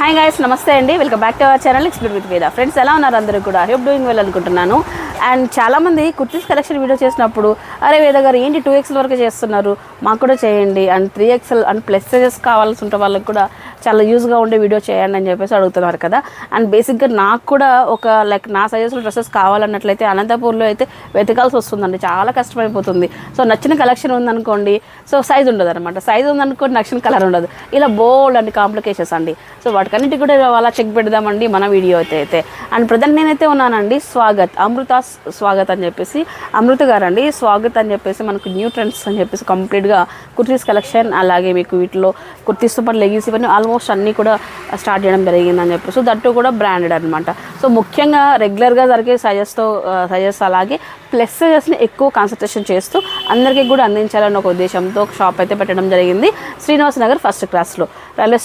Hi guys, నమస్తే అండి. Welcome back to our channel explore with వేద. ఫ్రెండ్స్, ఎలా ఉన్నారు? అందరూ కూడా హోప్ డూయింగ్ వెల్ అనుకుంటున్నాను. అండ్ చాలామంది కుర్తీస్ కలెక్షన్ వీడియో చేసినప్పుడు, అరే వేద గారు ఏంటి 2XL వరకు చేస్తున్నారు, మాకు కూడా చేయండి, and 3XL and plus sizes కావాల్సి ఉంటే వాళ్ళకి కూడా చాలా యూజ్గా ఉండే వీడియో చేయండి అని చెప్పేసి అడుగుతున్నారు కదా. అండ్ బేసిక్గా నాకు కూడా ఒక నా సైజెస్లో డ్రెస్సెస్ కావాలన్నట్లయితే అనంతపూర్లో అయితే వెతకాల్సి వస్తుందండి, చాలా కష్టమైపోతుంది. సో నచ్చిన కలెక్షన్ ఉందనుకోండి, సో సైజ్ ఉండదు అనమాట. సైజ్ ఉందనుకోండి, నచ్చిన కలర్ ఉండదు. ఇలా బోల్డ్ అండి కాంప్లికేషన్స్ అండి. సో వాటికన్నిటి కూడా అలా చెక్ పెడదామండి మన వీడియో అయితే. అండ్ ప్రజెంట్ నేనైతే ఉన్నానండి అమృత స్వాగత్ అని చెప్పేసి, అమృత గారు అండి స్వాగత్ అని చెప్పేసి మనకు న్యూ ట్రెండ్స్ అని చెప్పేసి కంప్లీట్గా కుర్తీస్ కలెక్షన్, అలాగే మీకు వీటిలో కుర్తీస్తో పాటు లెగిన్స్ ఇవన్నీ ఆల్మోస్ట్ అన్నీ కూడా స్టార్ట్ చేయడం జరిగిందని చెప్పేసి, దట్టు కూడా బ్రాండెడ్ అనమాట. సో ముఖ్యంగా రెగ్యులర్గా జరిగే సజెస్ అలాగే ప్లస్ సైజెస్ని ఎక్కువ కాన్సన్ట్రేషన్ చేస్తూ అందరికీ కూడా అందించాలన్న ఒక ఉద్దేశంతో ఒక షాప్ అయితే పెట్టడం జరిగింది. శ్రీనివాస్ నగర్ ఫస్ట్ క్లాస్లో, railway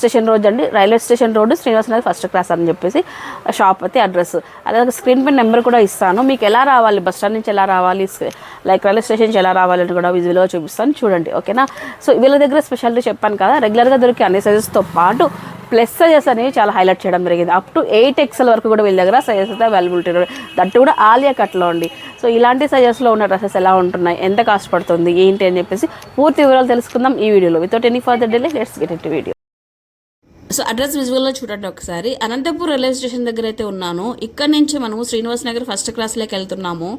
station road Srinivas Nagar first class అని చెప్పేసి షాప్ అయితే అడ్రస్. అలాగే స్క్రీన్ పై నెంబర్ కూడా ఇస్తాను. మీకు ఎలా రావాలి, బస్ స్టాండ్ నుంచి ఎలా రావాలి, లైక్ రైల్వే స్టేషన్ నుంచి ఎలా రావాలని కూడా విజువల్గా చూపిస్తాను, చూడండి. ఓకేనా? సో వీళ్ళ దగ్గర స్పెషాలిటీ చెప్పాను కదా, రెగ్యులర్గా దొరికే అన్ని సైజెస్తో పాటు ప్లస్ సైజెస్ అనేవి చాలా హైలైట్ చేయడం జరిగింది. అప్ టు 8XL వరకు కూడా వీళ్ళ దగ్గర సైజెస్ అయితే అవైలబిలిటీ, దట్టు కూడా ఆలియా కట్లో ఉంది. సో ఇలాంటి సైజెస్లో ఉన్న డ్రెస్సెస్ ఎలా ఉంటున్నాయి, ఎంత కాస్ట్ పడుతుంది, ఏంటి అని చెప్పేసి పూర్తి వివరాలు తెలుసుకుందాం ఈ వీడియోలో. Without any further delay let's get into video. So address విజువల్లో చూడండి ఒకసారి. అనంతపూర్ రైల్వే స్టేషన్ దగ్గర అయితే ఉన్నాను. ఇక్కడ నుంచి మనము శ్రీనివాస్ నగర్ ఫస్ట్ క్లాస్లోకి వెళ్తున్నాము.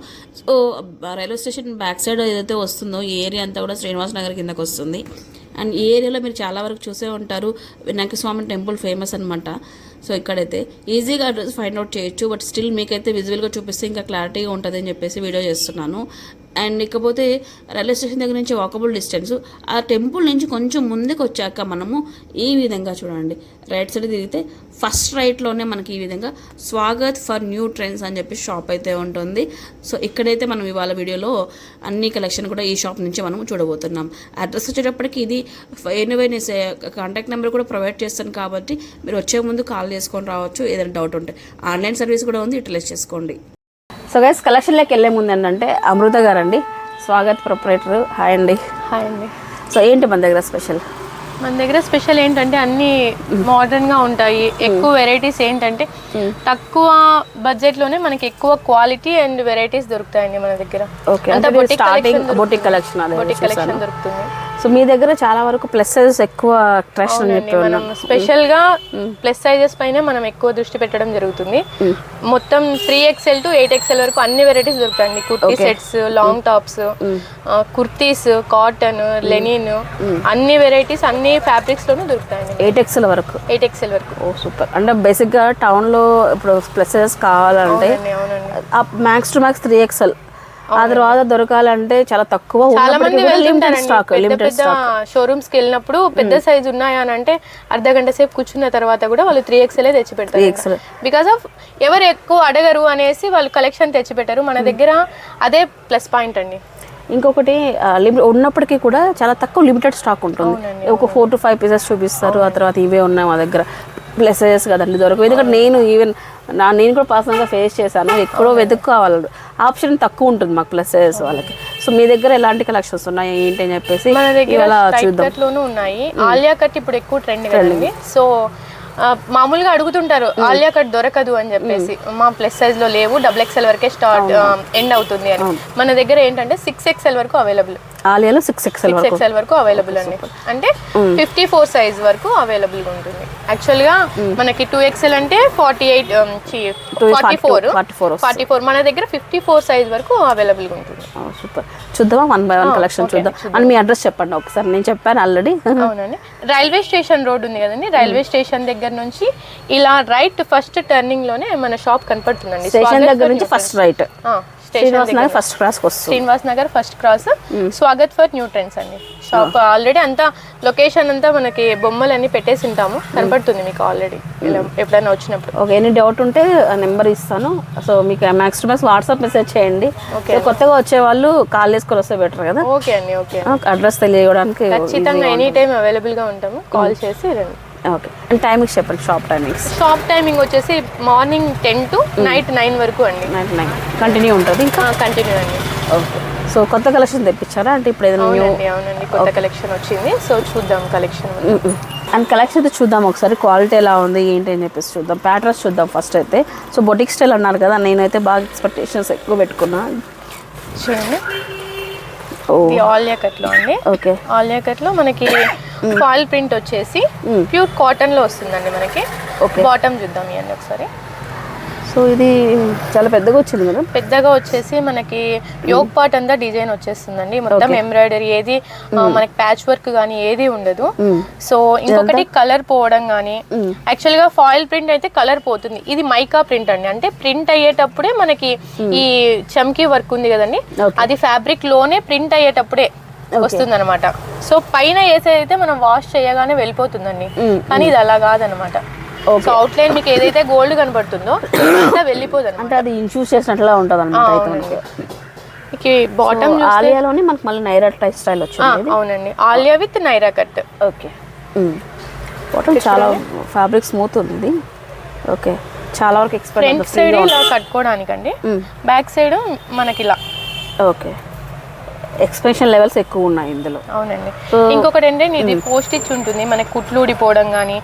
So railway station back side ఏదైతే వస్తుందో ఈ ఏరియా అంతా కూడా శ్రీనివాస్ నగర్ కిందకు వస్తుంది. అండ్ ఈ ఏరియాలో మీరు చాలా వరకు చూసే ఉంటారు, వినాయక స్వామి టెంపుల్ ఫేమస్ అనమాట. సో ఇక్కడైతే ఈజీగా అడ్రస్ ఫైండ్ అవుట్ చేయొచ్చు, బట్ స్టిల్ మీకైతే విజువల్గా చూపిస్తే ఇంకా క్లారిటీగా ఉంటుంది అని చెప్పేసి వీడియో చేస్తున్నాను. అండ్ ఇకపోతే రైల్వే స్టేషన్ దగ్గర నుంచి వాకబుల్ డిస్టెన్స్, ఆ టెంపుల్ నుంచి కొంచెం ముందుకు వచ్చాక మనము ఈ విధంగా చూడండి, రైట్ సైడ్ తిరిగితే ఫస్ట్ రైట్లోనే మనకి ఈ విధంగా స్వాగత్ ఫర్ న్యూ ట్రెండ్స్ అని చెప్పి షాప్ అయితే ఉంటుంది. సో ఇక్కడైతే మనం ఇవాళ వీడియోలో అన్ని కలెక్షన్ కూడా ఈ షాప్ నుంచి మనం చూడబోతున్నాం. అడ్రస్ వచ్చేటప్పటికి ఇది ఎనీవే కాంటాక్ట్ నెంబర్ కూడా ప్రొవైడ్ చేస్తాను కాబట్టి మీరు వచ్చే ముందు కాల్ చేసుకొని రావచ్చు. ఏదైనా డౌట్ ఉంటే ఆన్లైన్ సర్వీస్ కూడా ఉంది, యూటిలైజ్ చేసుకోండి. సో గైస్, కలెక్షన్లోకి వెళ్ళే ముందు ఏంటంటే అమృత గారు అండి స్వాగత్ ప్రొపరేటర్. హాయ్ అండి. హాయ్ అండి. సో ఏంటి మన దగ్గర స్పెషల్ ఏంటంటే అన్ని మోడర్న్గా ఉంటాయి. ఎక్కువ వెరైటీస్ ఏంటంటే తక్కువ బడ్జెట్లోనే మనకి ఎక్కువ క్వాలిటీ అండ్ వెరైటీస్ దొరుకుతాయండి మన దగ్గర. బొటిక్ కలెక్షన్ దొరుకుతుంది. సో మీ దగ్గర చాలా వరకు ప్లస్ సైజెస్ ఎక్కువ ట్రెస్ట్ మనం స్పెషల్ గా ప్లస్ సైజెస్ పైన మనం ఎక్కువ దృష్టి పెట్టడం జరుగుతుంది. మొత్తం 3XL to 8XL వరకు అన్ని వెరైటీస్ దొరుకుతాయండి. Kurti sets, long tops, kurtis, cotton, linen, అన్ని వెరైటీస్ అన్ని ఫ్యాబ్రిక్స్ లోనూ దొరుకుతాయండి. 8XL వరకు. Oh super. అంటే బేసిక్ గా టౌన్ లో ఇప్పుడు ప్లస్ సైజెస్ కావాలంటే మ్యాక్స్ టు మ్యాక్స్ 3XL, ఆ తర్వాత దొరకాలంటే చాలా తక్కువ. చాలా మంది లిమిటెడ్ షోరూమ్స్ కి వెళ్ళినప్పుడు పెద్ద సైజ్ ఉన్నాయా అని అంటే అర్ధగంట సేపు కూర్చున్న తర్వాత కూడా వాళ్ళు 3XL తెచ్చి పెడతారు. బికాస్ ఆఫ్ ఎవరు ఎక్కువ అడగరు అనేసి వాళ్ళు కలెక్షన్ తెచ్చి పెట్టారు. మన దగ్గర అదే ప్లస్ పాయింట్ అండి. ఇంకొకటి ఉన్నప్పటికీ కూడా చాలా తక్కువ లిమిటెడ్ స్టాక్ ఉంటుంది. ఒక 4 to 5 పీసెస్ చూపిస్తారు, ఆ తర్వాత ఇవే ఉన్నాయి మా దగ్గర. ప్లస్ సైజెస్ కదండి దొరకవు. ఎందుకంటే నేను కూడా పర్సనల్గా ఫేస్ చేశాను. ఎక్కడో వెతుక్కోవాలి, ఆప్షన్ తక్కువ ఉంటుంది మాకు ప్లస్ సైజెస్ వాళ్ళకి. సో మీ దగ్గర ఎలాంటి కలెక్షన్స్ ఉన్నాయి ఏంటి అని చెప్పేసి మన దగ్గర ఉన్నాయి. ఆలియా కట్ ఇప్పుడు ఎక్కువ ట్రెండ్ కదండి. సో మామూలుగా అడుగుతుంటారు ఆలియా కట్ దొరకదు అని చెప్పేసి, మా ప్లస్ సైజ్ లో లేవు, XXL వరకే స్టార్ట్ ఎండ్ అవుతుంది అని. మన దగ్గర ఏంటంటే 6XL వరకు అవైలబుల్. ఆలియాలో 6XL వరకు అవైలబుల్ అండి. అంటే 54 సైజ్ వరకు అవైలబుల్ గా ఉంటుంది. యాక్చువల్ గా మనకి 2XL అంటే 44, మన దగ్గర 54 సైజ్ వరకు అవైలబుల్ గా ఉంటుంది. సూపర్. చూద్దామా వన్ బై వన్ కలెక్షన్ చూద్దాం. అని మీ అడ్రస్ చెప్పండి ఒకసారి. నేను చెప్పాను ఆల్రెడీ. అవునండి, రైల్వే స్టేషన్ రోడ్ ఉంది కదండి, రైల్వే స్టేషన్ దగ్గర నుంచి ఇలా రైట్ ఫస్ట్ టర్నింగ్ లోనే మన షాప్ కనపడుతుందండి. స్టేషన్ దగ్గర నుంచి first right, Srinivas Nagar first cross, Swagat for new trends అండి షాప్. ఆల్రెడీ అంతా లొకేషన్ అంతా మనకి బొమ్మలు అన్ని పెట్టేసి ఉంటాము, కనపడుతుంది మీకు ఆల్రెడీ ఎప్పుడైనా వచ్చినప్పుడు. ఓకే, ఎనీ డౌట్ ఉంటే నెంబర్ ఇస్తాను. సో మీకు max to max WhatsApp message చేయండి. కొత్తగా వచ్చే వాళ్ళు కాల్ చేసుకొని వస్తే బెటర్ కదా. ఓకే అండి. ఓకే, అడ్రస్ తెలియడానికి ఖచ్చితంగా ఎనీ టైం అవైలబుల్ గా ఉంటాము, కాల్ చేసి రండి. ఓకే, అండ్ టైమింగ్స్ చెప్పండి. షాప్ టైమింగ్ వచ్చేసి మార్నింగ్ 10 to నైట్ 9 వరకు అండి. నైట్ 9 కంటిన్యూ ఉంటుంది. ఇంకా కంటిన్యూ అండి. ఓకే, సో కొత్త కలెక్షన్ తెప్పించారా అంటే ఇప్పుడు ఏదైనా? అవునండి, కొత్త కలెక్షన్ వచ్చింది. సో చూద్దాం కలెక్షన్. అండ్ కలెక్షన్ అయితే చూద్దాం ఒకసారి, క్వాలిటీ ఎలా ఉంది ఏంటి అని చెప్పేసి చూద్దాం. ప్యాటర్న్స్ చూద్దాం ఫస్ట్ అయితే. సో బొటిక్ స్టైల్ అన్నారు కదా, నేనైతే బాగా ఎక్స్పెక్టేషన్స్ ఎక్కువ పెట్టుకున్నా. చూడండి ఇది ఆలియా కట్ లో అండి. ఓకే, ఆలియా కట్ లో మనకి ఫాయిల్ ప్రింట్ వచ్చేసి ప్యూర్ కాటన్ లో వస్తుందండి మనకి. బాటమ్ చూద్దాం ఇవన్నీ ఒకసారి. సో ఇది చాలా పెద్దగా వచ్చింది కదా. పెద్దగా వచ్చేసి మనకి యోక్ పార్ట్ అంతా డిజైన్ వచ్చేస్తుందండి. మొత్తం ఎంబ్రాయిడరీ, ఏది మనకి ప్యాచ్ వర్క్ కానీ ఏది ఉండదు. సో ఇంకొకటి కలర్ పోవడం కానీ, యాక్చువల్ గా ఫాయిల్ ప్రింట్ అయితే కలర్ పోతుంది. ఇది మైకా ప్రింట్ అండి, అంటే ప్రింట్ అయ్యేటప్పుడే మనకి ఈ చమ్కీ వర్క్ ఉంది కదండి, అది ఫ్యాబ్రిక్ లోనే ప్రింట్ అయ్యేటప్పుడే వస్తుంది అనమాట. సో పైన వేసేదైతే మనం వాష్ చేయగానే వెళ్ళిపోతుందండి, కానీ ఇది అలా కాదనమాట. సో అవుట్ లైన్ మీకు ఏదైతే గోల్డ్ కనబడుతుందో అంతా వెళ్ళిపోదు, అంటే అది ఇన్ఫ్యూజ్ చేసినట్లా ఉంటుంది అనమాట. బాటమ్ ఆలియాలోని మనకి మళ్ళీ నైరా స్టైల్ వచ్చింది. అవునండి, Alia with Naira cut. Okay, bottom చాలా ఫ్యాబ్రిక్ స్మూత్ ఉంది. ఓకే, చాలా వరకు ఫ్రంట్ సైడ్ ఇలా కట్టుకోవడానికండి, బ్యాక్ సైడ్ మనకి ఇలా. ఓకే, ఎక్స్ప్రెషన్ లెవెల్స్ ఎక్కువ ఉన్నాయి ఇందులో. అవునండి, ఇంకొకటి ఏంటంటే ఇది పోస్ట్ స్టిచ్ ఉంటుంది, మనకి కుట్లు ఊడిపోవడం కానీ.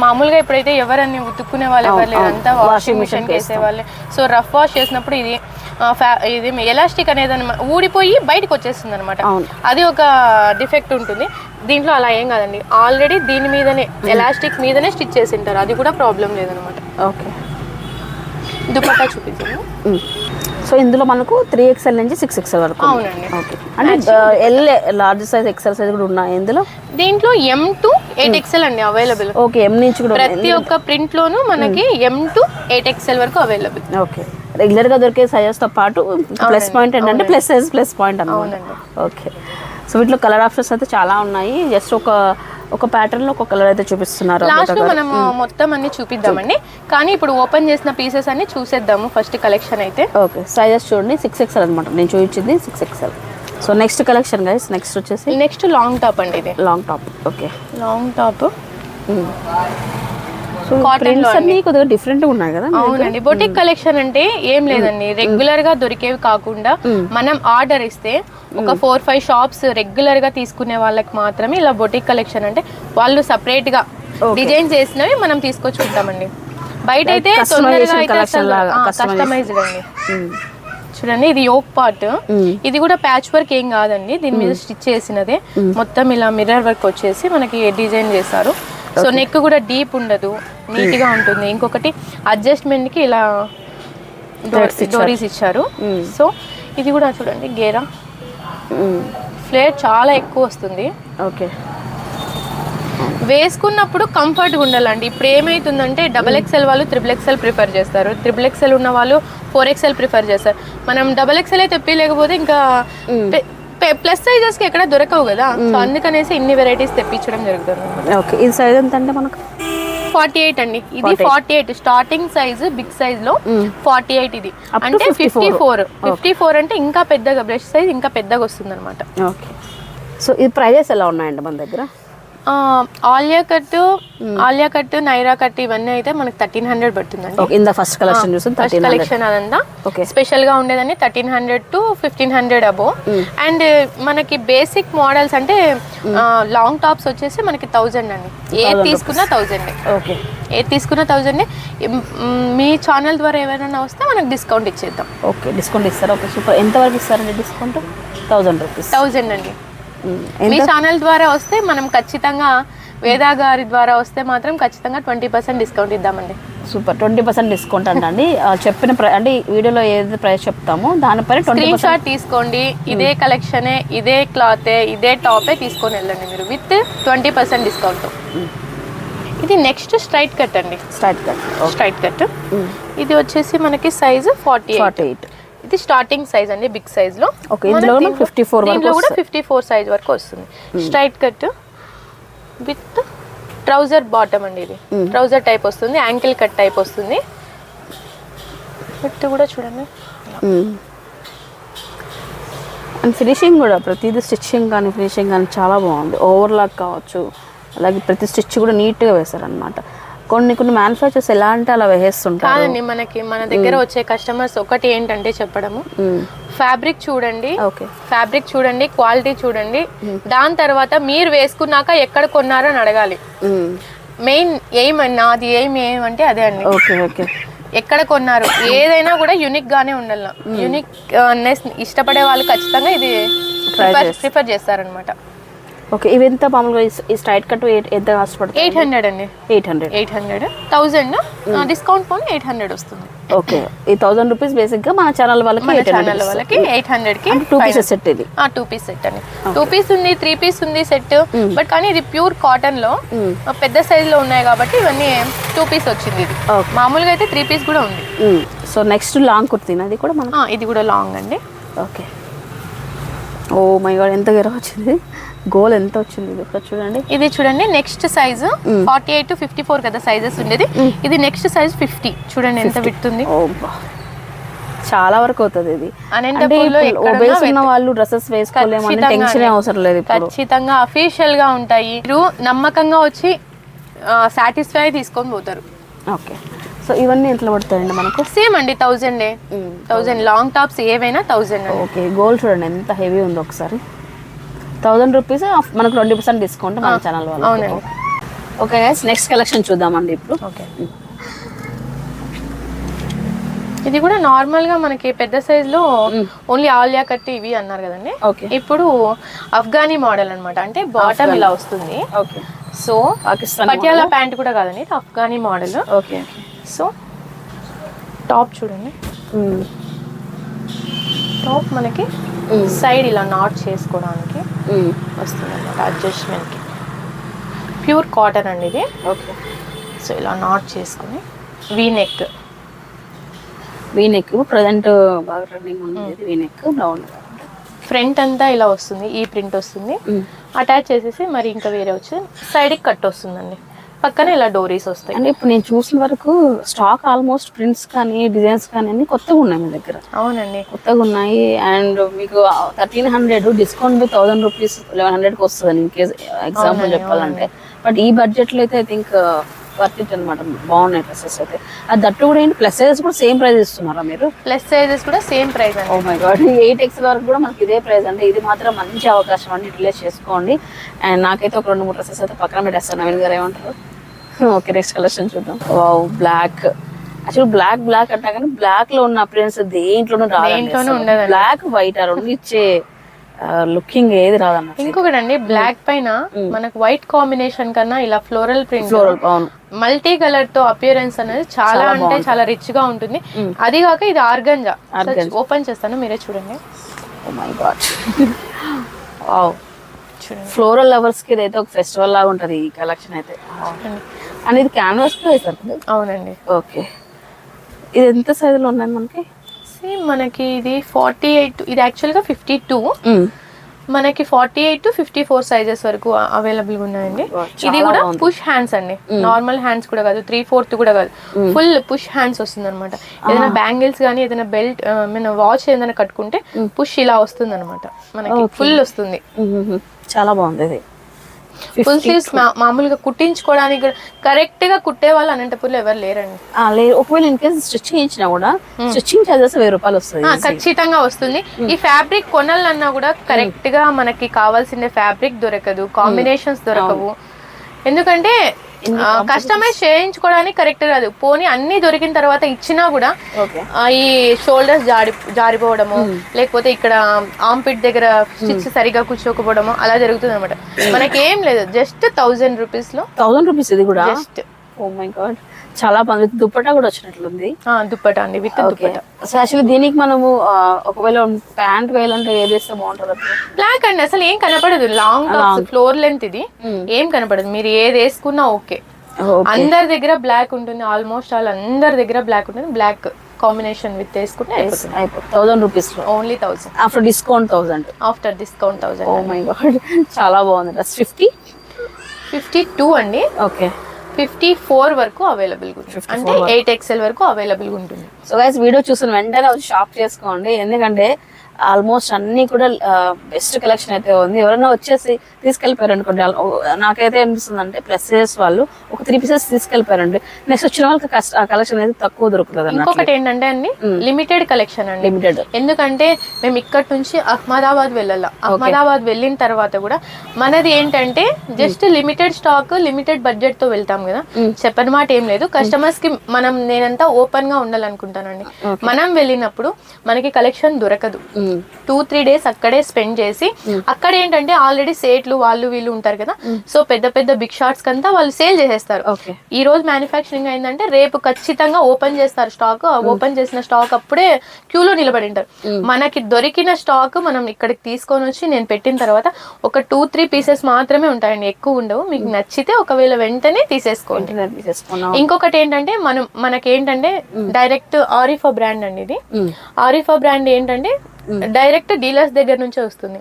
మామూలుగా ఇప్పుడైతే ఎవరన్నీ ఉతుక్కునే వాళ్ళు ఎవరు లేదు, అంతా వాషింగ్ మిషన్ వేసేవాళ్ళే. సో రఫ్ వాష్ చేసినప్పుడు ఇది ఎలాస్టిక్ అనేది ఊడిపోయి బయటకు వచ్చేస్తుంది అనమాట. అది ఒక డిఫెక్ట్ ఉంటుంది. దీంట్లో అలా ఏం కాదండి, ఆల్రెడీ దీని మీదనే ఎలాస్టిక్ మీదనే స్టిచ్ చేసి ఉంటారు, అది కూడా ప్రాబ్లం లేదనమాట. ఓకే, దుపట్టా చూపిస్తాను. సో ఇందులో మనకు 3XL నుంచి 6XL వరకు. అవునండి, ఓకే, అంటే L large size, XL size కూడా ఉన్నాయి ఇందులో. దీంట్లో M to 8XL అండి అవైలబుల్. ఓకే, M నుంచి కూడా ప్రతి ఒక్క ప్రింట్ లోను మనకి M to 8XL వరకు అవైలబుల్. ఓకే, రెగ్యులర్ గా దొరికే సైజెస్ తో పాటు ప్లస్ పాయింట్ ఏంటంటే ప్లస్ సైజ్ ప్లస్ పాయింట్ అన్నమాట. ఓకే, సో వీటిలో కలర్ ఆప్షన్స్ అయితే చాలా ఉన్నాయి. జస్ట్ ఒక ప్యాటర్న్ లో ఒక కలర్ అయితే చూపిస్తున్నారు. లాస్ట్ లో మనం మొత్తం అన్ని చూపిద్దామండి, కానీ ఇప్పుడు ఓపెన్ చేసిన పీసెస్ అన్ని చూసేద్దాము ఫస్ట్ కలెక్షన్ అయితే. ఓకే, సైజెస్ చూడండి 6XL అనమాట, నేను చూపించింది 6XL. So next collection guys, next వచ్చేసి నెక్స్ట్ లాంగ్ టాప్ అండి. ఇది long top. Okay, long top prints అన్ని కొద్దిగా డిఫరెంట్ గా ఉన్నాయి కదా. అవునండి, బొటిక్ కలెక్షన్ అంటే ఏం లేదండి, రెగ్యులర్ గా దొరికేవి కాకుండా మనం ఆర్డర్ ఇస్తే ఒక 4-5 షాప్స్ రెగ్యులర్ గా తీసుకునే వాళ్ళకి మాత్రమే ఇలా బొటిక్ కలెక్షన్ అంటే వాళ్ళు సపరేట్ గా డిజైన్ చేసినవి మనం తీసుకొచ్చుకుంటామండి. బయట అయితే కస్టమైజ్డ్ అండి. చూడండి ఇది యోక్ పార్ట్, ఇది కూడా ప్యాచ్ వర్క్ ఏం కాదండి, దీని మీద స్టిచ్ చేసినదే. మొత్తం ఇలా మిర్రర్ వర్క్ వచ్చేసి మనకి డిజైన్ చేస్తారు. సో నెక్ కూడా డీప్ ఉండదు, నీట్ గా ఉంటుంది. ఇంకొకటి అడ్జస్ట్మెంట్ కి ఇలా డోరీస్ ఇచ్చారు. సో ఇది కూడా చూడండి గేరా ఫ్లేర్ చాలా ఎక్కువ వస్తుంది. ఓకే, వేసుకున్నప్పుడు కంఫర్ట్గా ఉండాలండి. ఇప్పుడు ఏమవుతుందంటే XXL వాళ్ళు XXL ప్రిఫర్ చేస్తారు, XXL ఉన్న వాళ్ళు 4XL ప్రిఫర్ చేస్తారు. మనం XXL తెప్పిలేకపోతే ఇంకా ప్లస్ సైజెస్ కి ఎక్కడ దొరకవు కదా, సో అందుకనేసి ఇన్ని వెరైటీస్ తెప్పించడం జరుగుతుంది. ఓకే, ఈ సైజ్ ఎంత అంటే మనకు 48 అండి. ఇది 48 స్టార్టింగ్ సైజ్, బిగ్ సైజ్ లో 48. ఇది అంటే 54 అంటే ఇంకా పెద్దగా బ్రష్ సైజ్ ఇంకా పెద్దగా వస్తుంది అనమాట. ఓకే, సో ఈ ప్రైజెస్ ఎలా ఉన్నాయండి మన దగ్గర? ఆలియా కట్ నైరా కట్ ఇవన్నీ అయితే మనకి 1300 పడుతుందండి. In the first collection collection అదంతా స్పెషల్ గా ఉండేదని 1300 to 1500 అబో. అండ్ మనకి బేసిక్ మోడల్స్ అంటే లాంగ్ టాప్స్ వచ్చేసి మనకి 1000 అండి. ఏది తీసుకున్నా 1000. ఓకే, ఏది తీసుకున్నా 1000. మీ ఛానల్ ద్వారా ఎవరైనా వస్తే మనకి డిస్కౌంట్ ఇచ్చేద్దాం. ఓకే, డిస్కౌంట్ ఇస్తారు. Okay, super. ఎంత వరకు ఇస్తారండి డిస్కౌంట్? 1000 రూపీస్. 1000 అండి. మీ ఛానల్ ద్వారా వస్తే మనం ఖచ్చితంగా, వేదా గారి ద్వారా వస్తే మాత్రం ఖచ్చితంగా 20% డిస్కౌంట్ ఇద్దామండి. సూపర్, 20% డిస్కౌంట్ అండి. చెప్పిన అంటే వీడియోలో ఏదైతే ప్రైస్ చెప్తామో దానిపైన స్క్రీన్ షాట్ తీసుకోండి. ఇదే కలెక్షనే, ఇదే క్లాతే, ఇదే టాపే తీసుకొని వెళ్ళండి మీరు విత్ 20% డిస్కౌంట్. ఇది నెక్స్ట్ స్ట్రైట్ కట్ అండి. స్ట్రైట్ కట్ ఇది వచ్చేసి మనకి సైజ్ 48. ఇది స్టార్టింగ్ సైజ్ అండి, బిగ్ సైజ్ లో. ఇందులో 54 సైజ్ వరకు వస్తుంది. Straight cut with trouser bottom అండి. ఇది ట్రౌజర్ టైప్ వస్తుంది, యాంకిల్ కట్ టైప్ వస్తుంది. విత్ కూడా చూడండి, అండ్ ఫినిషింగ్ కూడా ప్రతిదీ స్టిచ్చింగ్ కానీ ఫినిషింగ్ కానీ చాలా బాగుంది. ఓవర్లాక్ కావచ్చు, అలాగే ప్రతి స్టిచ్ కూడా నీట్గా వేశారనమాట. కొన్ని మ్యానుఫ్యాక్చర్స్ ఎలా అంటే అలా వేసేస్తుంటారు. కాదండి, మన దగ్గర వచ్చే కస్టమర్స్ ఒకటి ఏంటంటే చెప్పడము, ఫ్యాబ్రిక్ చూడండి, ఫ్యాబ్రిక్ చూడండి, క్వాలిటీ చూడండి, దాని తర్వాత మీరు వేసుకున్నాక ఎక్కడ కొన్నారో అని అడగాలి. మెయిన్ ఎయిమ్ అండి, నాది ఏమంటే అదే అండి. ఓకే ఎక్కడ కొన్నారు, ఏదైనా కూడా యూనిక్ గానే ఉండాలి. యూనిక్ ఇష్టపడే వాళ్ళు ఖచ్చితంగా ఇది ప్రిఫర్ చేస్తారనమాట. ఓకే, ఇవి ఎంత మామూలుగా ఈ స్ట్రైట్ కట్ ఎంత కాస్ట్ పడుతుంది? 800 అండి. 800 1000 డిస్కౌంట్ పోనీ 800 వస్తుంది. ఓకే, ఈ 1000 రూపీస్ బేసిక్ గా మన ఛానల్ వాళ్ళకి 800 కి 2 పీసెస్ సెట్. ఇది 2 పీస్ సెట్ అండి. 2 పీస్ ఉంది, 3 పీస్ ఉంది సెట్. బట్ కానీ ఇది ప్యూర్ కాటన్ లో పెద్ద సైజ్ లో ఉన్నాయి కాబట్టి ఇవన్నీ 2 పీస్ వచ్చింది. ఇది మామూలుగా అయితే 3 పీస్ కూడా ఉంది. సో నెక్స్ట్ లాంగ్ కుర్తీ, అది కూడా మన ఇది కూడా లాంగ్ అండి. ఓకే, ఓ మై గాడ్ ఎంత గెర వచ్చింది, గోల్ ఎంత వచ్చింది ఇది ఒకసారి చూడండి. ఇది చూడండి నెక్స్ట్ సైజ్ 48 to 54 కదా సైజెస్ ఉండేది. ఇది నెక్స్ట్ సైజ్ 50. చూడండి ఎంత విడుతుంది, చాలా వరకు అవుతుంది. ఇది అనంతపూర్లో వాళ్ళు డ్రెస్సెస్ వేసుకోలేమని టెన్షన్ అవసరం లేదు. ఖచ్చితంగా అఫీషియల్ గా ఉంటాయి, మీరు నమ్మకంగా వచ్చి సాటిస్ఫై తీసుకొని పోతారు. ఓకే, సో ఇవన్నీ ఎట్లా పడతాయండి మనకు? సేమ్ అండి 1000 లాంగ్ టాప్స్ ఏవైనా 1000. ఓకే, గోల్డ్ చూడండి ఎంత హెవీ ఉందో ఒకసారి. 1000 రూపీస్ మనకు 20% డిస్కౌంట్ మన ఛానల్ వాళ్ళు. అవునండి. ఓకే గైస్, నెక్స్ట్ కలెక్షన్ చూద్దామండి ఇప్పుడు. ఓకే, ఇది కూడా నార్మల్ గా మనకి పెద్ద సైజ్ లో ఓన్లీ ఆలియా కట్ ఇవి అన్నారు కదండి. ఇప్పుడు అఫ్ఘానీ మోడల్ అన్నమాట, అంటే బాటమ్ ఇలా వస్తుంది. సో పటియాలా ప్యాంట్ కూడా కాదండి, ఇది Afghani model. Okay, so top చూడండి, టాప్ మనకి సైడ్ ఇలా నాట్ చేసుకోవడానికి వస్తుంది అన్నమాట, అడ్జస్ట్మెంట్ కి. ప్యూర్ కాటన్ అండి ఇది. ఓకే, సో ఇలా నాట్ చేసుకుని వీ నెక్ ప్రజెంట్ బాగా రన్నింగ్ ఉంది. వీ నెక్ బాగుంది. ఫ్రంట్ అంతా ఇలా వస్తుంది, ఈ ప్రింట్ వస్తుంది, అటాచ్ చేసేసి మరి ఇంకా వేరే వచ్చి సైడ్కి కట్ వస్తుందండి, పక్కన ఇలా డోరీస్ వస్తాయి. అంటే ఇప్పుడు నేను చూసిన వరకు స్టాక్ ఆల్మోస్ట్ ప్రింట్స్ కానీ డిజైన్స్ కానీ అన్ని కొత్తగా ఉన్నాయి మీ దగ్గర. అవునండి, కొత్తగా ఉన్నాయి. అండ్ మీకు 1300 డిస్కౌంట్ 1000 రూపీస్ 1100కి వస్తుంది ఇన్ కేస్ ఎగ్జాంపుల్ చెప్పాలంటే. బట్ ఈ బడ్జెట్ లో అయితే ఐ థింక్ వర్త్ ఇట్ అనమాట. బాగున్నాయి డ్రెస్సెస్ అయితే. అది దట్టు కూడా ఏంటి, ప్లస్ సైజెస్ కూడా సేమ్ ప్రైస్ ఇస్తున్నారా మీరు? ప్లస్ సైజెస్ కూడా same price. Oh my god, 8XL వరకు కూడా మనకి ఇదే ప్రైస్ అంటే ఇది మాత్రం మంచి అవకాశం అండి, యూటిలైజ్ చేసుకోండి. అండ్ నాకైతే ఒక 2-3 డ్రెస్సెస్ అయితే పక్కన పెట్టేస్తాను. నవీన్ గారు ఏమంటారు? ఓకే, నెక్స్ట్ కలెక్షన్ చూద్దాం. Wow, black. యాక్చువల్ బ్లాక్ అంటా కానీ బ్లాక్ లో ఉన్న అపియరెన్స్ దేంట్లోనూ రాదు. బ్లాక్ వైట్ ఆ రెండు ఇచ్చే లుకింగ్ ఏది రాదన్న. ఇంకొకటి అండి, బ్లాక్ పైన మనకు వైట్ కాంబినేషన్ కన్నా ఇలా ఫ్లోరల్ ప్రింట్, మల్టీ కలర్ తో అపియరెన్స్ అనేది చాలా అంటే చాలా రిచ్ గా ఉంటుంది. అది కాక ఇది ఆర్గంజా. ఓపెన్ చేస్తాను, మీరే చూడండి. Oh my god, wow. Floral lovers కి ఇదైతే ఒక ఫెస్టివల్ లాగా ఉంటది ఈ కలెక్షన్ అయితే. అండ్ ఇది క్యాన్వాస్ లో వేసారు. అవునండి. ఓకే, ఇది ఎంత సైజ్ లో ఉన్నాయి మనకి? సేమ్ మనకి ఇది 48, ఇది యాక్చువల్ గా 52, మనకి 48 to 54 సైజెస్ వరకు అవైలబుల్ గా ఉన్నాయండి. ఇది కూడా పుష్ హ్యాండ్స్ అండి, నార్మల్ హ్యాండ్స్ కూడా కాదు, 3/4 కూడా కాదు, ఫుల్ పుష్ హ్యాండ్స్ వస్తుంది అనమాట. ఏదైనా బ్యాంగిల్స్ కానీ ఏదైనా బెల్ట్ మన వాచ్ ఏదైనా కట్టుకుంటే పుష్ ఇలా వస్తుంది అనమాట, మనకి ఫుల్ వస్తుంది. చాలా బాగుంది ఇది. ఫుల్ స్లీవ్స్ మామూలుగా కుట్టించుకోవడానికి కరెక్ట్ గా కుట్టే వాళ్ళు అనంతపూర్లో ఎవరు లేరండి. ఒకవేళ ఇన్ కేసు స్టిచ్ చేయించినా కూడా స్టిచ్చింగ్ చార్జెస్ 1000 రూపాయలు వస్తుంది, ఖచ్చితంగా వస్తుంది. ఈ ఫ్యాబ్రిక్ కొనాలన్నా కూడా కరెక్ట్ గా మనకి కావాల్సిన ఫ్యాబ్రిక్ దొరకదు, కాంబినేషన్స్ దొరకవు. ఎందుకంటే కస్టమైజ్ చేయించుకోవడానికి కరెక్ట్ రాదు. పోనీ అన్ని దొరికిన తర్వాత ఇచ్చినా కూడా ఈ షోల్డర్స్ జారిపోవడము, లేకపోతే ఇక్కడ ఆంపిట్ దగ్గర స్టిచ్ సరిగా కూర్చోకపోవడము అలా జరుగుతుంది అనమాట. మనకి ఏం లేదు, జస్ట్ 1000 రూపీస్ లో 1000 రూపీస్ ఇది కూడా. జస్ట్ ఓ మై గాడ్, చాలా బాగుంది. దుప్పటా కూడా వచ్చినట్లుంది. దుప్పటా అండి, విత్ దుప్పటా. సో యాక్చువల్లీ దీనికి మనము ఒకవేళ ప్యాంట్ వేయాలంటే ఏది వేస్తే బాగుంటుంది? బ్లాక్ అండి, అసలు ఏం కనపడదు. లాంగ్ ఫ్లోర్ లెంత్ ఇది, ఏం కనపడదు. మీరు ఏది వేసుకున్నా ఓకే. అందరి దగ్గర బ్లాక్ ఉంటుంది, ఆల్మోస్ట్ అందరి దగ్గర బ్లాక్ ఉంటుంది. బ్లాక్ కాంబినేషన్ విత్ వేసుకుంటే 1000 రూపీస్ లో only 1000 after discount. 1000. Oh my god, చాలా బాగుంది. 52 అండి. ఓకే, 54 వరకు అవైలబుల్ అంటే 8XL వరకు అవైలబుల్ ఉంటుంది. సో గైస్, వీడియో చూసిన వెంటనే వచ్చి షాప్ చేసుకోండి. ఎందుకంటే ఆల్మోస్ట్ అన్ని కూడా బెస్ట్ కలెక్షన్ అయితే ఉంది. ఎవరైనా వచ్చేసి తీసుకెళ్ళిపోయారు అనుకోండి, నాకైతే అనిపిస్తుంది అంటే ప్లస్ సైజ్ వాళ్ళు ఒక 3 పీసెస్ తీసుకెళ్ళిపోయారండి, నెక్స్ట్ వచ్చిన వాళ్ళకి ఆ కలెక్షన్ అయితే తక్కువ దొరుకుతుంది. ఇంకొకటి ఏంటంటే అండి లిమిటెడ్ కలెక్షన్ అండి. లిమిటెడ్ ఎందుకంటే మేము ఇక్కడ నుంచి అహ్మదాబాద్ వెళ్ళాల, అహ్మదాబాద్ వెళ్ళిన తర్వాత కూడా మనది ఏంటంటే just limited stock, limited budget తో వెళ్తాం కదా, చెప్పని మాట ఏం లేదు. కస్టమర్స్ కి నేనంతా ఓపెన్ గా ఉండాలనుకుంటానండి. మనం వెళ్ళినప్పుడు మనకి కలెక్షన్ దొరకదు. 2-3 డేస్ అక్కడే స్పెండ్ చేసి, అక్కడ ఏంటంటే ఆల్రెడీ సేట్లు వాళ్ళు వీళ్ళు ఉంటారు కదా, సో పెద్ద పెద్ద బిగ్ షాట్స్ కంతా వాళ్ళు సేల్ చేసేస్తారు. ఈ రోజు మ్యానుఫ్యాక్చరింగ్ అయిందంటే రేపు ఖచ్చితంగా ఓపెన్ చేస్తారు స్టాక్. ఓపెన్ చేసిన స్టాక్ అప్పుడే క్యూలో నిలబడి ఉంటారు. మనకి దొరికిన స్టాక్ మనం ఇక్కడికి తీసుకొని వచ్చి నేను పెట్టిన తర్వాత ఒక 2-3 పీసెస్ మాత్రమే ఉంటాయండి, ఎక్కువ ఉండవు. మీకు నచ్చితే ఒకవేళ వెంటనే తీసేసుకోండి. ఇంకొకటి ఏంటంటే మనకేంటంటే డైరెక్ట్ ఆరిఫా బ్రాండ్ అండి ఇది. ఆరిఫా బ్రాండ్ ఏంటంటే డైరెక్ట్ డీలర్స్ దగ్గర నుంచే వస్తుంది.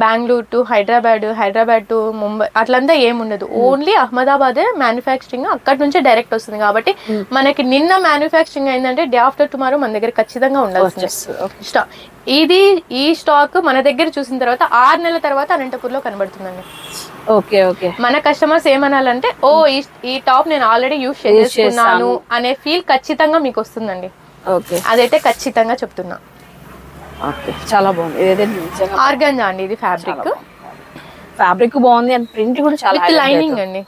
బెంగళూరు టు హైదరాబాద్ టు ముంబై అట్లంతా ఏముండదు. ఓన్లీ అహ్మదాబాద్ మ్యానుఫ్యాక్చరింగ్ అక్కడి నుంచే డైరెక్ట్ వస్తుంది. కాబట్టి మనకి నిన్న మ్యానుఫ్యాక్చరింగ్ అయిందంటే డే ఆఫ్టర్ టుమారో మన దగ్గర ఖచ్చితంగా ఉండాల్సింది స్టాక్. ఈ స్టాక్ మన దగ్గర చూసిన తర్వాత 6 నెలల తర్వాత అనంతపూర్లో కనబడుతుందండి. Okay okay. మన కస్టమర్స్ ఏమనాలంటే ఓ ఈ టాప్ నేను ఆల్రెడీ యూజ్ చేసుకున్నాను అనే ఫీల్ ఖచ్చితంగా మీకు వస్తుందండి. ఓకే, అదైతే ఖచ్చితంగా చెప్తున్నా. ఓకే, చాలా బాగుంది. ఇదైతే ఆర్గాంజా అండి, ఇది ఫ్యాబ్రిక్ బాగుంది అండ్ ప్రింట్ కూడా చాలా విత్ లైనింగ్ అండి.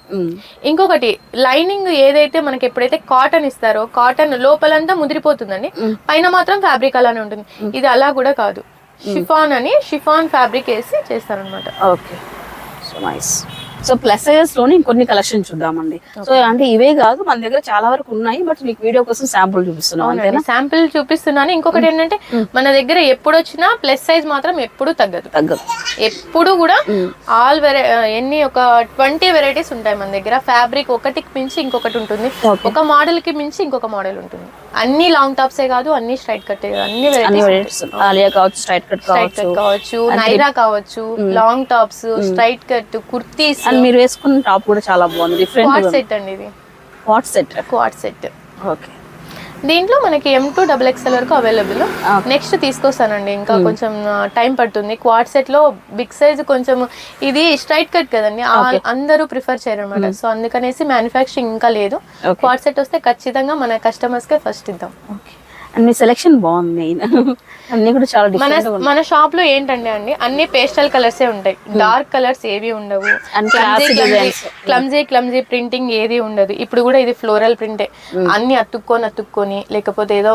ఇంకొకటి లైనింగ్ ఏదైతే మనకి ఎప్పుడైతే కాటన్ ఇస్తారో కాటన్ లోపలంతా ముదిరిపోతుందండి, పైన మాత్రం ఫ్యాబ్రిక్ అలానే ఉంటుంది. ఇది అలా కూడా కాదు, షిఫాన్ ఫ్యాబ్రిక్ వేసి చేస్తారనమాట. Okay, so nice. So plus sizes లోనే ఇంకొన్ని కలెక్షన్ చూద్దామండి. సో అంటే ఇవే కాదు, మన దగ్గర చాలా వరకు ఉన్నాయి, బట్ మీకు వీడియో కోసం శాంపుల్ చూపిస్తున్నాం. శాంపుల్ చూపిస్తున్నాను. ఇంకొకటి ఏంటంటే మన దగ్గర ఎప్పుడు వచ్చినా ప్లస్ సైజ్ మాత్రం ఎప్పుడు తగ్గదు. ఎప్పుడు కూడా ఒక 20 వెరైటీస్ ఉంటాయి మన దగ్గర. ఫ్యాబ్రిక్ ఒకటికి మించి ఇంకొకటి ఉంటుంది, ఒక మోడల్ కి మించి ఇంకొక మోడల్ ఉంటుంది. అన్ని లాంగ్ టాప్సే కాదు, అన్ని స్ట్రైట్ కట్, అన్ని వెరైటీస్. ఆలియా కావచ్చు, స్ట్రైట్ కట్ కావచ్చు, నైరా కావచ్చు, long tops, straight cut, kurtis. And మీరు వేసుకున్న టాప్ కూడా చాలా బాగుంది, డిఫరెంట్ క్వాడ్ సెట్ అండి ఇది. Quad set. ఓకే, దీంట్లో మనకి M2XXL వరకు అవైలబుల్. నెక్స్ట్ తీసుకొస్తానండి, ఇంకా కొంచెం టైం పడుతుంది. క్వాడ్ సెట్ లో బిగ్ సైజ్ కొంచెం, ఇది స్ట్రైట్ కట్ కదండి, అందరూ ప్రిఫర్ చేయరు అనమాట. సో అందుకనేసి మ్యానుఫ్యాక్చరింగ్ ఇంకా లేదు. క్వాడ్ సెట్ వస్తే ఖచ్చితంగా మన కస్టమర్స్ కే ఫస్ట్ ఇద్దాం. అండ్ మీ సెలెక్షన్ బాగుంది, అన్ని కూడా చాలా డిఫరెంట్. మన షాప్ లో ఏంటంటే అండి అన్ని పేస్టల్ కలర్సే ఉంటాయి, డార్క్ కలర్స్ ఏవి ఉండవు. క్లమ్జీ ప్రింటింగ్ ఏది ఉండదు. ఇప్పుడు కూడా ఇది ఫ్లోరల్ ప్రింటే, అన్ని అతుక్కొని లేకపోతే ఏదో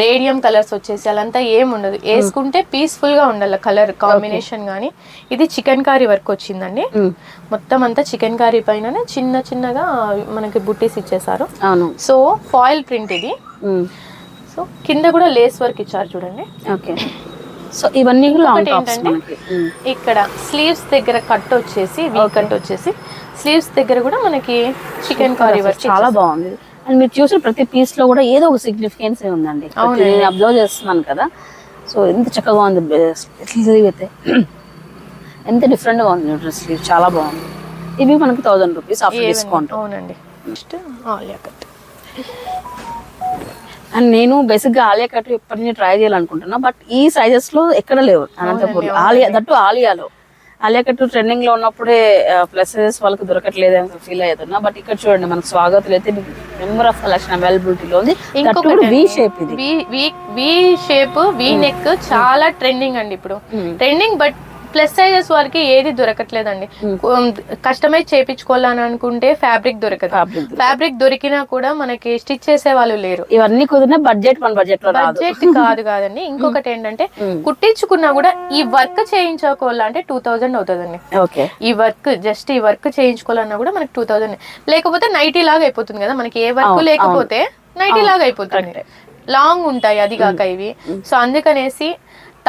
రేడియం కలర్స్ వచ్చేసి అలాంతా ఏం ఉండదు. వేసుకుంటే పీస్ఫుల్ గా ఉండాలి కలర్ కాంబినేషన్ గానీ. ఇది చికెన్ కారీ వర్క్ వచ్చిందండి, మొత్తం అంతా చికెన్ కారీ పైన చిన్నగా మనకి బుట్టీస్ ఇచ్చేసారు. సో ఫాయిల్ ప్రింట్ ఇది. సో కింద కూడా లేస్ వర్క్ ఇచ్చారు చూడండి. ఓకే, సో ఇవన్నీ ఏంటంటే ఇక్కడ స్లీవ్స్ దగ్గర కట్ వచ్చేసి కట్ వచ్చేసి స్లీవ్స్ దగ్గర కూడా మనకి చికెన్ కర్రీ వర్క్ చాలా బాగుంది. అండ్ మీరు చూసిన ప్రతి పీస్ లో కూడా ఏదో ఒక సిగ్నిఫికెన్స్ ఉందండి. నేను అబ్జర్వ్ చేస్తున్నాను కదా, సో ఎంత చక్కగా ఉంది స్లీవ్ అయితే, ఎంత డిఫరెంట్ గా ఉంది డ్రెస్ స్లీవ్, చాలా బాగుంది. ఇవి మనకి 1000 రూపీస్ ఆఫర్ డిస్కౌంట్. అవునండి. Next Alia cut. అండ్ నేను బేసిక్ గా ఆలియా కట్ ఎప్పటి నుంచి ట్రై చేయాలనుకుంటున్నా, బట్ ఈ సైజెస్ లో ఎక్కడ లేవు అనంతపూర్. ఆలియాలో ఆలియా కట్ ట్రెండింగ్ లో ఉన్నప్పుడే ప్లస్ సైజెస్ వాళ్ళకి దొరకట్లేదు అని ఫీల్ అవుతున్నా. బట్ ఇక్కడ చూడండి మనకు స్వాగతులు అయితే నెంబర్ ఆఫ్ కలెక్షన్ అవైలబిలిటీలో ఉంది. వి షేప్, ఇది వి షేప్, వి నెక్ చాలా ట్రెండింగ్ అండి ఇప్పుడు. ట్రెండింగ్, బట్ ప్లస్ సైజెస్ వాళ్ళకి ఏది దొరకట్లేదండి. కస్టమైజ్ చేయించుకోవాలని అనుకుంటే ఫ్యాబ్రిక్ దొరకదు. ఫ్యాబ్రిక్ దొరికినా కూడా మనకి స్టిచ్ చేసే వాళ్ళు లేరు. ఇవన్నీ కుదిరిన బడ్జెట్ కాదండి. ఇంకొకటి ఏంటంటే కుట్టించుకున్నా కూడా ఈ వర్క్ చేయించుకోవాలంటే 2000 అవుతుందండి. ఈ వర్క్ చేయించుకోవాలన్నా కూడా మనకి 2000. లేకపోతే నైటీ లాగా అయిపోతుంది కదా, మనకి ఏ వర్క్ లేకపోతే నైటీ లాగా అయిపోతుంది. లాంగ్ ఉంటాయి అది కాక ఇవి. సో అందుకనేసి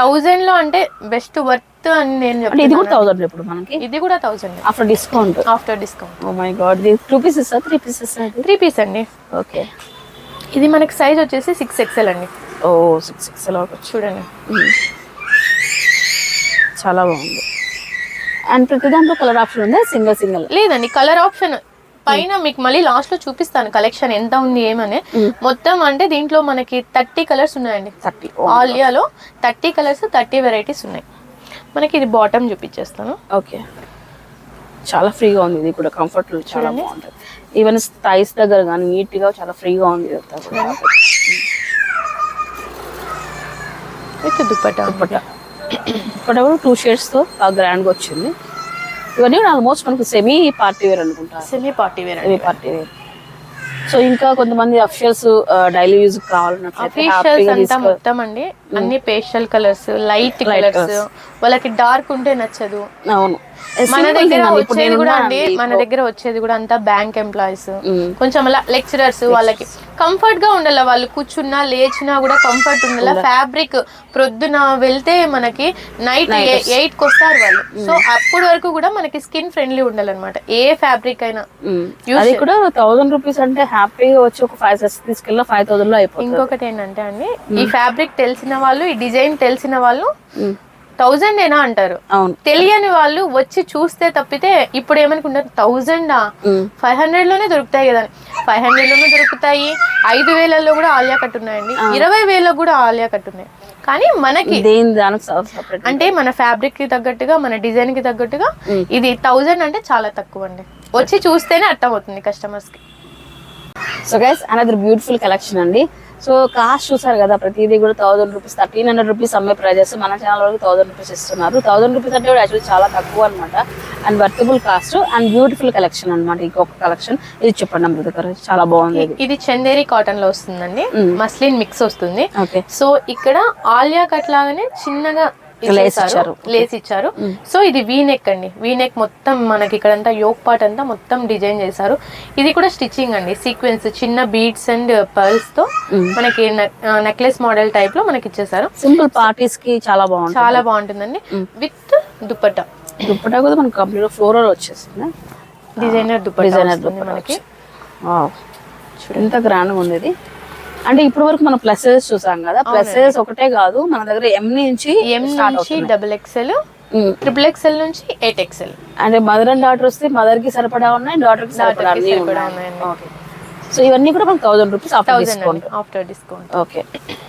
1000 లో అంటే బెస్ట్ వర్త్ అని నేను చెప్తాను. ఇది కూడా 1000 ఇప్పుడు మనకి. ఇది కూడా 1000 after discount. Oh my god, ఇది 2 పీసెస్ 3 పీసెస్? 3 పీస్ అండి. ఓకే, ఇది మనకి సైజ్ వచ్చేసి 6XL అండి. ఓ 6XL చూడండి, చాలా బాగుంది. అండ్ ప్రతి దాంట్లో కలర్ ఆప్షన్ ఉందా? సింగిల్ లేదండి, కలర్ ఆప్షన్ పైన మీకు మళ్ళీ లాస్ట్ లో చూపిస్తాను కలెక్షన్ ఎంత ఉంది ఏమని. మొత్తం అంటే దీంట్లో మనకి 30 కలర్స్ ఉన్నాయండి. 30 ఆలియాలో 30 కలర్స్ 30 వెరైటీస్ ఉన్నాయి. మనకి ఇది బాటమ్ చూపించేస్తాను. ఓకే, చాలా ఫ్రీగా ఉంది. ఇది కూడా కంఫర్టబుల్, చాలా బాగుంటుంది. ఈవెన్ థైస్ దగ్గర కానీ నీట్ గా చాలా ఫ్రీగా ఉంది. విత్ దుపట్టా దుపట్టా కూడా 2 షేడ్స్ తో బాగా గ్రాండ్ గా వచ్చింది. ఇవన్నీ కూడా ఆల్మోస్ట్ మనకు సెమీ పార్టీ వేర్ అనుకుంటా. Semi party wear. సో ఇంకా కొంతమంది అఫిషియల్స్ డైలీ యూజ్ అఫీషియల్స్ అంతా మొత్తం అండి అన్ని పేస్టల్ కలర్స్, లైట్ కలర్స్. వాళ్ళకి డార్క్ ఉంటే నచ్చదు. అవును, మన దగ్గర వచ్చేది కూడా అండి, మన దగ్గర వచ్చేది కూడా అంతా బ్యాంక్ ఎంప్లాయీస్, కొంచెం అలా లెక్చరర్స్. వాళ్ళకి కంఫర్ట్ గా ఉండాలి, వాళ్ళు కూర్చున్నా లేచినా కూడా కంఫర్ట్ ఉండాలి. ఫ్యాబ్రిక్ ప్రొద్దున వెళ్తే మనకి నైట్ 8 కి వస్తారు వాళ్ళు. సో అప్పటి వరకు కూడా మనకి స్కిన్ ఫ్రెండ్లీ ఉండాలన్నమాట ఏ ఫ్యాబ్రిక్ అయినా. అది కూడా 1000 రూపీస్ అంటే హ్యాపీగా వచ్చి ఒక 5 సెట్స్ తీసుకెళ్ళి 5000 లో అయిపోతుంది. ఇంకొకటి ఏంటంటే అండి, ఈ ఫ్యాబ్రిక్ తెలిసిన వాళ్ళు, ఈ డిజైన్ తెలిసిన వాళ్ళు 1000 ఏనా అంటారు. తెలియని వాళ్ళు వచ్చి చూస్తే తప్పితే ఇప్పుడు ఏమనుకుంటారు 1000 500 లోనే దొరుకుతాయి కదా. 500 లోనే దొరుకుతాయి, 5000లో కూడా ఆలియా కట్ ఉన్నాయండి, 20,000 కూడా ఆలియా కట్ ఉన్నాయి. కానీ మనకి అంటే మన ఫ్యాబ్రిక్ కి తగ్గట్టుగా, మన డిజైన్ కి తగ్గట్టుగా ఇది 1000 అంటే చాలా తక్కువ అండి. వచ్చి చూస్తేనే అర్థం అవుతుంది కస్టమర్స్ కి. So guys, another beautiful collection అండి. సో కాస్ట్ చూసారు కదా, ప్రతిదీ కూడా 1000 రూపీస్, 1300 రూపీస్ అమ్మే ప్రైజెస్ మన ఛానల్ వరకు 1000 రూపీస్ ఇస్తున్నారు. 1000 రూపీస్ అంటే కూడా యాక్చువల్లీ చాలా తక్కువ అనమాట. And worthable cost and beautiful collection అనమాట. ఇంకొక కలెక్షన్ ఇది చెప్పండి అమ్మ దగ్గర, చాలా బాగుంది. ఇది చందేరి కాటన్ లో వస్తుందండి, మస్లిన్ మిక్స్ వస్తుంది. సో ఇక్కడ ఆలియా కట్ లాగానే చిన్నగా లేస్ ఇచ్చారు. సో ఇది వీనెక్ అండి, వీనెక్ మొత్తం మనకి ఇక్కడంతా యోక్ పార్ట్ అంతా మొత్తం డిజైన్ చేశారు. ఇది కూడా స్టిచ్చింగ్ అండి, సీక్వెన్స్ చిన్న బీడ్స్ అండ్ పర్ల్స్ తో మనకి నెక్లెస్ మోడల్ టైప్ లో మనకి ఇచ్చేసారు. సింపుల్ పార్టీస్ కి చాలా బాగుంటుంది, చాలా బాగుంటుందండి. విత్ దుపట్టా కూడా మనకి కంప్లీట్ ఫ్లోరల్ వచ్చేసింది. డిజైనర్ దుపట్టా మనకి. ఎంత గ్రాండ్ గా ఉంది ఇది. అంటే ఇప్పటి వరకు మనం ప్లసెస్ చూసాం కదా, ప్లసెస్ ఒకటే కాదు మన దగ్గర M నుంచి XXL, XXL నుంచి 8XL. అంటే మదర్ అండ్ డాటర్ వస్తే మదర్ కి సరిపడా ఉన్నాయి, డాటర్ కి సరిపడా ఉన్నాయి. సో ఇవన్నీ కూడా మనకి 1000 రూపీస్ ఆఫ్టర్ డిస్కౌంట్. ఓకే,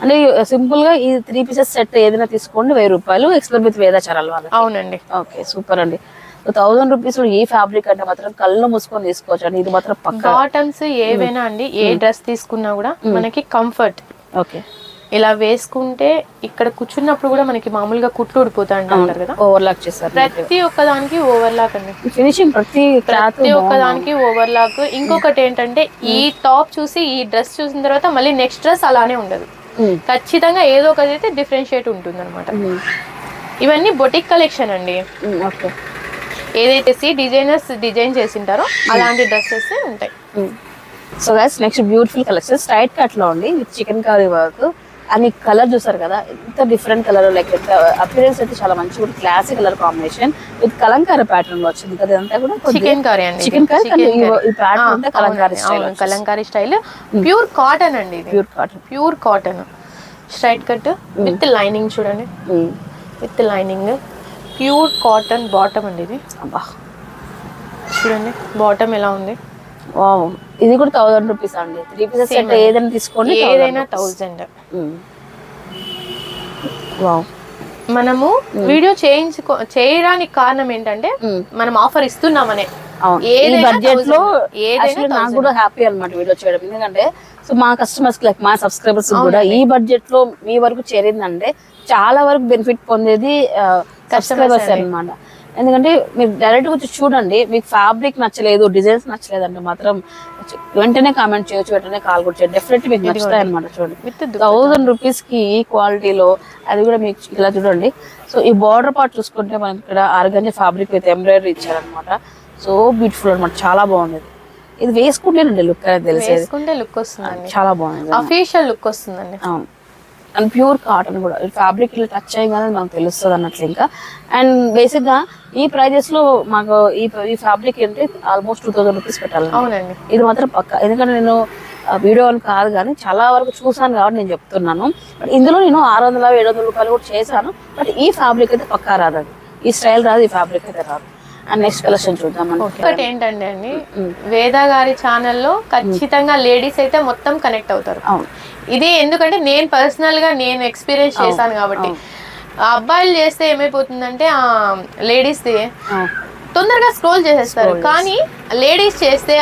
అంటే సింపుల్ గా ఈ 3 పీసెస్ సెట్ ఏదైనా తీసుకోండి 1000 రూపాయలు, ఎక్స్ప్లెయిన్ విత్ వేదాచారాల వాళ్ళు. అవునండి. ఓకే, సూపర్ అండి. 1000 రూపీస్ లో ఈ ఫ్యాబ్రిక్ అంటే మాత్రం కళ్ళు మూసుకొని తీసుకోవచ్చు అండి. ఇది మాత్రం కాటన్స్ ఏవైనా అండి, ఏ డ్రెస్ తీసుకున్నా కూడా మనకి కంఫర్ట్. ఓకే, ఇలా వేసుకుంటే ఇక్కడ కూర్చున్నప్పుడు కూడా మనకి మామూలుగా కుట్లు ఊడిపోతా అంటారు కదా, ఓవర్లాక్ చేస్తారు. ప్రతి ఒక్కదానికి ఓవర్లాక్ అండి, ఫినిషింగ్ ప్రతి ఒక్కదానికి ఓవర్లాక్. ఇంకొకటి ఏంటంటే ఈ టాప్ చూసి ఈ డ్రెస్ చూసిన తర్వాత మళ్ళీ నెక్స్ట్ డ్రెస్ అలానే ఉండదు, ఖచ్చితంగా ఏదో ఒకటి అయితే డిఫరెన్షియేట్ ఉంటుంది అనమాట. ఇవన్నీ బొటిక్ కలెక్షన్ అండి. ఓకే, ఏదైతే డిజైనర్స్ డిజైన్ చేసింటారో అలాంటి డ్రెస్సెస్ ఉంటాయి. So guys, next beautiful collection straight cut లో ఉంది విత్ చికెన్ కర్రీ వర్క్. అని కలర్ చూసారు కదా, ఎంత డిఫరెంట్ కలర్, లైక్ ఎంత అపిరెన్స్ అయితే చాలా మంచి కూడా classic colour combination with Kalamkari pattern లో వచ్చింది కదా. ఇదంతా కూడా చికెన్ కర్రీ అండి, చికెన్ కర్రీ ఈ ప్యాటర్న్ అంతా Kalamkari style, Kalamkari style. Pure cotton అండి, pure cotton straight cut with lining. చూడండి, with lining, pure cotton bottom అండి ఇది. చూడండి బాటమ్ ఎలా ఉంది. ఇది కూడా 1000 రూపీస్ అండి. 3 పీసెస్ సెట్ ఏదైనా తీసుకోండి, ఏదైనా 1000. మనము వీడియో చేయడానికి కారణం ఏంటంటే మనం ఆఫర్ ఇస్తున్నామనే. బడ్జెట్ లో నాకు కూడా హ్యాపీ అనమాట వీడియో చేయడం. ఎందుకంటే సో మా కస్టమర్స్ లైక్ మా సబ్స్క్రైబర్స్ కూడా ఈ బడ్జెట్ లో మీ వరకు చేరిందంటే చాలా వరకు బెనిఫిట్ పొందేది సబ్స్క్రైబర్స్ అనమాట. ఎందుకంటే మీరు డైరెక్ట్ వచ్చి చూడండి, మీకు ఫ్యాబ్రిక్ నచ్చలేదు, డిజైన్స్ నచ్చలేదు అంటే మాత్రం వెంటనే కామెంట్ చేయొచ్చు, వెంటనే కాల్ కూడా చేయొచ్చు, డెఫినెట్లీ మీకు నచ్చుతాయి అనమాట. చూడండి, 1000 రూపీస్ కి ఈ క్వాలిటీలో, అది కూడా మీకు ఇలా చూడండి. సో ఈ బార్డర్ పార్ట్ చూసుకుంటే మనకి ఇక్కడ ఆర్గంజా ఫ్యాబ్రిక్ విత్ ఎంబ్రాయిడరీ ఇచ్చారనమాట. సో బ్యూటిఫుల్ అనమాట, చాలా బాగుంది. ఇది వేసుకుంటేనండి లుక్ అనేది తెలిసేది, లుక్ వస్తుంది, చాలా బాగుంది, అఫీషియల్ లుక్ వస్తుందండి. అవును, అండ్ ప్యూర్ కాటన్ కూడా ఫ్యాబ్రిక్ ఇలా టచ్ అయ్యగానే మనకు తెలుస్తుంది అన్నట్లు. ఇంకా అండ్ బేసిక్ గా ఈ ప్రైజెస్ లో మాకు ఈ ఫ్యాబ్రిక్ ఏంటి ఆల్మోస్ట్ 2000 రూపీస్ పెట్టాలి. అవునండి, ఇది మాత్రం పక్క. ఎందుకంటే నేను వీడియో అని కాదు కానీ చాలా వరకు చూసాను కాబట్టి నేను చెప్తున్నాను. బట్ ఇందులో నేను 600-700 రూపాయలు కూడా చేశాను. బట్ ఈ ఫ్యాబ్రిక్ అయితే పక్కా రాదు, అది ఈ స్టైల్ రాదు, ఈ ఫ్యాబ్రిక్ అయితే రాదు. అండ్ నెక్స్ట్ కలెక్షన్ చూద్దాం ఒకటి ఏంటంటే అండి, వేద గారి ఛానల్లో ఖచ్చితంగా లేడీస్ అయితే మొత్తం కనెక్ట్ అవుతారు. ఇది ఎందుకంటే నేను పర్సనల్ గా నేను ఎక్స్పీరియన్స్ చేశాను కాబట్టి. అబ్బాయిలు చేస్తే ఏమైపోతుందంటే ఆ లేడీస్ తొందరగా స్క్రోల్ చేసేస్తారు, కానీ లేడీస్ చేస్తే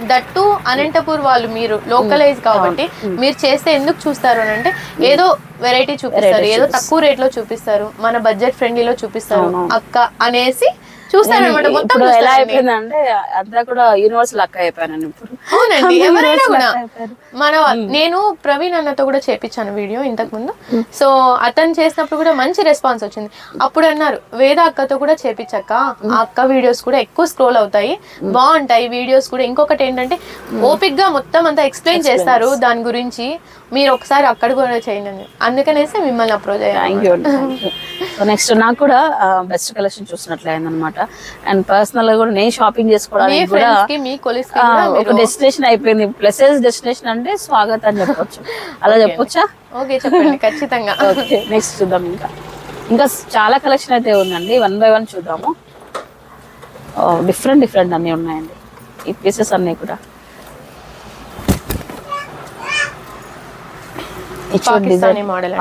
దట్టు అనంతపూర్ వాళ్ళు, మీరు లోకలైజ్ కాబట్టి మీరు చేస్తే ఎందుకు చూస్తారు అని అంటే ఏదో వెరైటీ చూపిస్తారు, ఏదో తక్కువ రేట్ లో చూపిస్తారు, మన బడ్జెట్ ఫ్రెండ్లీలో చూపిస్తారు అక్క అనేసి చూస్తారనమాట. మొత్తం ఎలా అయిపోయిందంటే అంతా కూడా యూనివర్సల్ అక్క అయిపోయాను ఇప్పుడు. అవునండి, ఎవరైనా కూడా నేను ప్రవీణ్ అన్నతో కూడా చేపించాను వీడియో ఇంతకు ముందు. సో అతను చేసినప్పుడు కూడా మంచి రెస్పాన్స్ వచ్చింది. అప్పుడు అన్నారు వేద అక్కతో కూడా చేపించక్క, ఆ అక్క వీడియోస్ కూడా ఎక్కువ స్క్రోల్ అవుతాయి, బాగుంటాయి వీడియోస్ కూడా. ఇంకొకటి ఏంటంటే ఓపిక్ గా మొత్తం అంతా ఎక్స్ప్లెయిన్ చేస్తారు దాని గురించి, మీరు ఒకసారి అక్కడ కూడా చేయండి, అందుకనేసి మిమ్మల్ని అప్రోచ్ అయ్యాను. నెక్స్ట్ నాకు కూడా బెస్ట్ కలెక్షన్ చూసినట్లు అయిందనమాట. అండ్ పర్సనల్ గా కూడా నేను షాపింగ్ చేసుకోవడానికి కూడా ఒక డెస్టినేషన్ అయిపోయింది. ప్లసెస్ డెస్టినేషన్ అంటే స్వాగత్ అని చెప్పొచ్చు, అలా చెప్పొచ్చా? ఓకే చెప్పండి, ఖచ్చితంగా. నెక్స్ట్ చూద్దాం. ఇంకా చాలా కలెక్షన్ అయితే ఉందండి, 1 by 1 చూద్దాము. డిఫరెంట్ అన్ని ఉన్నాయండి ఈ పీసెస్ అన్ని కూడా. Pakistani model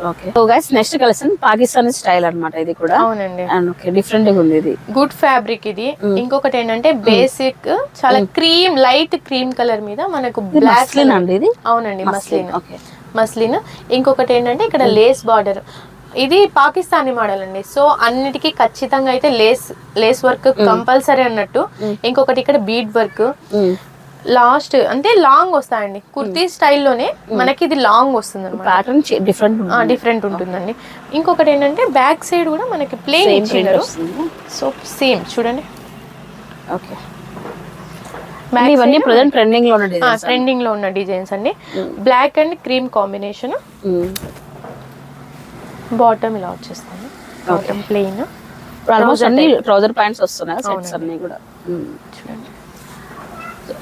okay. So guys next collection Pakistani style అన్నమాట ఇది కూడా. అవునండి, అండ్ ఓకే డిఫరెంట్ గా ఉంది ఇది. గుడ్ ఫ్యాబ్రిక్ ఇది. ఇంకొకటి ఏంటంటే బేసిక్ చాలా క్రీమ్, లైట్ క్రీమ్ కలర్ మీద మనకు బ్లాక్ అండి ఇది. అవునండి, మస్లిన్. ఇంకొకటి ఏంటంటే ఇక్కడ లేస్ బార్డర్. ఇది పాకిస్తానీ మోడల్ అండి. సో అన్నిటికీ ఖచ్చితంగా అయితే లేస్ వర్క్ కంపల్సరీ అన్నట్టు. ఇంకొకటి ఇక్కడ బీడ్ వర్క్, లాస్ట్ అంటే లాంగ్ వస్తాయండి. కుర్తీ స్టైల్లోనే మనకి ఇది లాంగ్ వస్తుంది అనమాట. ప్యాటర్న్ డిఫరెంట్ ఉంటుందండి. ఇంకొకటి ఏంటంటే బ్యాక్ సైడ్ కూడా మనకి ప్లెయిన్ ఇచ్చిండ్రు. సో సేమ్ చూడండి. ఓకే, ఇవన్నీ ప్రెజెంట్ ట్రెండింగ్ లో ఉన్న డిజైన్స్ అండి. Black and cream combination. Bottom ఇలా వచ్చేస్తుంది, బాటమ్ ప్లెయిన్. ఆల్మోస్ట్ అన్ని ట్రౌజర్ ప్యాంట్స్ వస్తున్నాయి సెట్స్ అన్ని కూడా. చూడండి,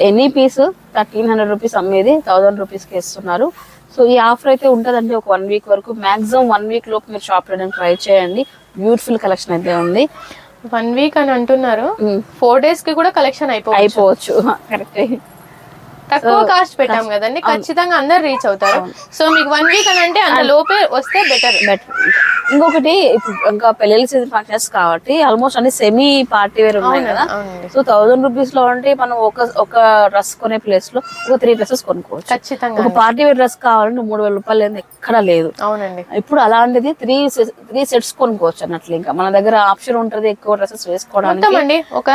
ఎనీ పీస్ 1300 రూపీస్ అమ్మేది 1000 రూపీస్కి ఇస్తున్నారు. సో ఈ ఆఫర్ అయితే ఉంటుందండి ఒక 1 వీక్ వరకు. మాక్సిమం 1 వీక్ లోపు మీరు షాప్ చేయడానికి ట్రై చేయండి. బ్యూటిఫుల్ కలెక్షన్ అయితే ఉంది. 1 వీక్ అని అంటున్నారు, 4 days కి కూడా కలెక్షన్ అయిపోవచ్చు. కరెక్ట్, తక్కువ కాస్ట్ పెట్టాం కదండి, ఖచ్చితంగా అందరు రీచ్ అవుతారు. సో మీకు 1 వీక్ అని అంటే అంత లోపే వస్తే బెటర్. ఇంకొకటి ఇప్పుడు ఇంకా పెళ్లి సీజన్ ఫంక్షన్స్ కాబట్టి ఆల్మోస్ట్ అన్ని సెమీ పార్టీ వేర్ ఉన్నాయి కదా. సో 1000 రూపీస్ లో అంటే మనం ఒక డ్రెస్ కొనే ప్లేస్ లో ఒక 3 డ్రెస్సెస్ కొనుక్కోవచ్చు ఖచ్చితంగా. ఒక పార్టీ వేర్ డ్రెస్ కావాలంటే 3000 రూపాయలు లేదు, ఎక్కడ లేదు. అవునండి, ఇప్పుడు అలాంటిది 3 సెట్స్ కొనుక్కోవచ్చు అన్నట్లు. ఇంకా మన దగ్గర ఆప్షన్ ఉంటది ఎక్కువ డ్రెస్సెస్ వేసుకోవడానికి. ఒక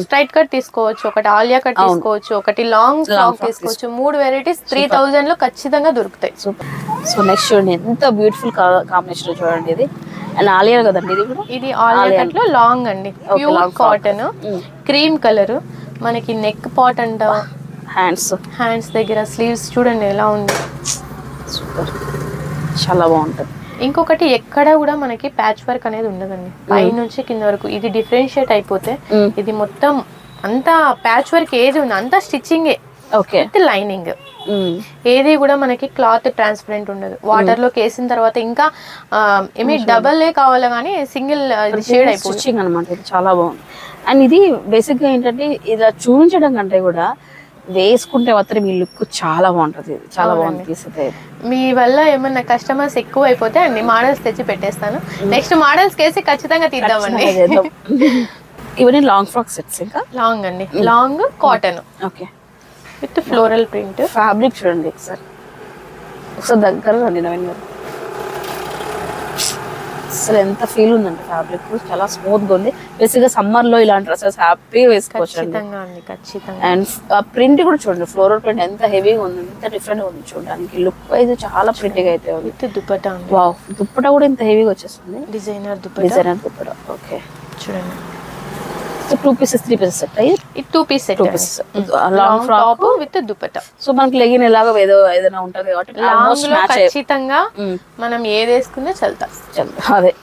స్ట్రైట్ కట్ తీసుకోవచ్చు, ఒకటి ఆలియా కట్ తీసుకోవచ్చు, ఒకటి లాంగ్ తీసుకోవచ్చు. 3 వెరైటీస్ 3000 లో ఖచ్చితంగా దొరుకుతాయి. సూపర్. సో నెక్స్ట్ చూడండి, ఎంత బ్యూటిఫుల్ కాంబినేషన్ చూడండి. ఇది అండ్ ఆలియా కదండి, ఇది కూడా. ఇది ఆలియా కట్ లో లాంగ్ అండి, ప్యూర్ కాటన్, క్రీమ్ కలర్. మనకి నెక్ పాట్ అంట, హ్యాండ్స్ దగ్గర స్లీవ్స్ చూడండి ఎలా ఉంది. సూపర్, చాలా బాగుంటుంది. ఇంకొకటి ఎక్కడ కూడా మనకి ప్యాచ్ వర్క్ అనేది ఉండదండి, పై నుంచి కింద వరకు. ఇది డిఫరెన్షియేట్ అయిపోతే ఇది మొత్తం అంతా ప్యాచ్ వర్క్ ఏది ఉంది అంతా స్టిచ్చింగే. With lining. ఏది కూడా మనకి క్లాత్ ట్రాన్స్పరెంట్ ఉండదు. వాటర్ లోకి వేసిన తర్వాత ఇంకా ఏమి డబల్ కావాలి కానీ సింగిల్ షేడ్ అయిపోయింది అనమాట. ఇది చాలా బాగుంది. అండ్ ఇది బేసిక్ గా ఏంటంటే ఇలా చూపించడం కంటే కూడా వేసుకుంటే మాత్రం మీ లుక్ చాలా బాగుంటది. చాలా బాగుంది పీస్ అయితే. మీ వల్ల ఏమన్నా కస్టమర్స్ ఎక్కువ అయిపోతే అన్ని మోడల్స్ తెచ్చి పెట్టేస్తాను. నెక్స్ట్ మోడల్స్ కేసి ఖచ్చితంగా తీద్దామండి. ఇవన్నీ లాంగ్ ఫ్రాక్ సెట్స్. ఇంకా లాంగ్ అండి, long cotton. Okay, with floral print. Fabric చూడండి ఒకసారి దగ్గర రండి నవీన్ గారు. అసలు ఎంత ఫీల్ ఉందండి ఫ్యాబ్రిక్, చాలా స్మూత్ గా ఉంది. బేసిక్ గా సమ్మర్ లో ఇలాంటి డ్రెస్సెస్ హ్యాపీగా వేసుకోవచ్చు. అండ్ ప్రింట్ కూడా చూడండి, ఫ్లోరల్ ప్రింట్ ఎంత హెవీగా ఉంది, ఎంత డిఫరెంట్ గా ఉంది చూడడానికి. లుక్ వైజ్ చాలా ప్రింట్గా అయితే ఉంది. విత్ దుపట్టా. వావ్, దుపట్టా కూడా ఇంత హెవీగా వచ్చేస్తుంది. డిజైనర్ దుపట్టా. ఓకే చూడండి, 2 pieces 3 pieces సెట్. అయ్యి 2 piece set, long frock with dupatta. So మనకి లెగిన్ ఎలాగో ఏదైనా ఉంటది కాబట్టి ఖచ్చితంగా మనం ఏది వేసుకున్నా చల్తా. అదే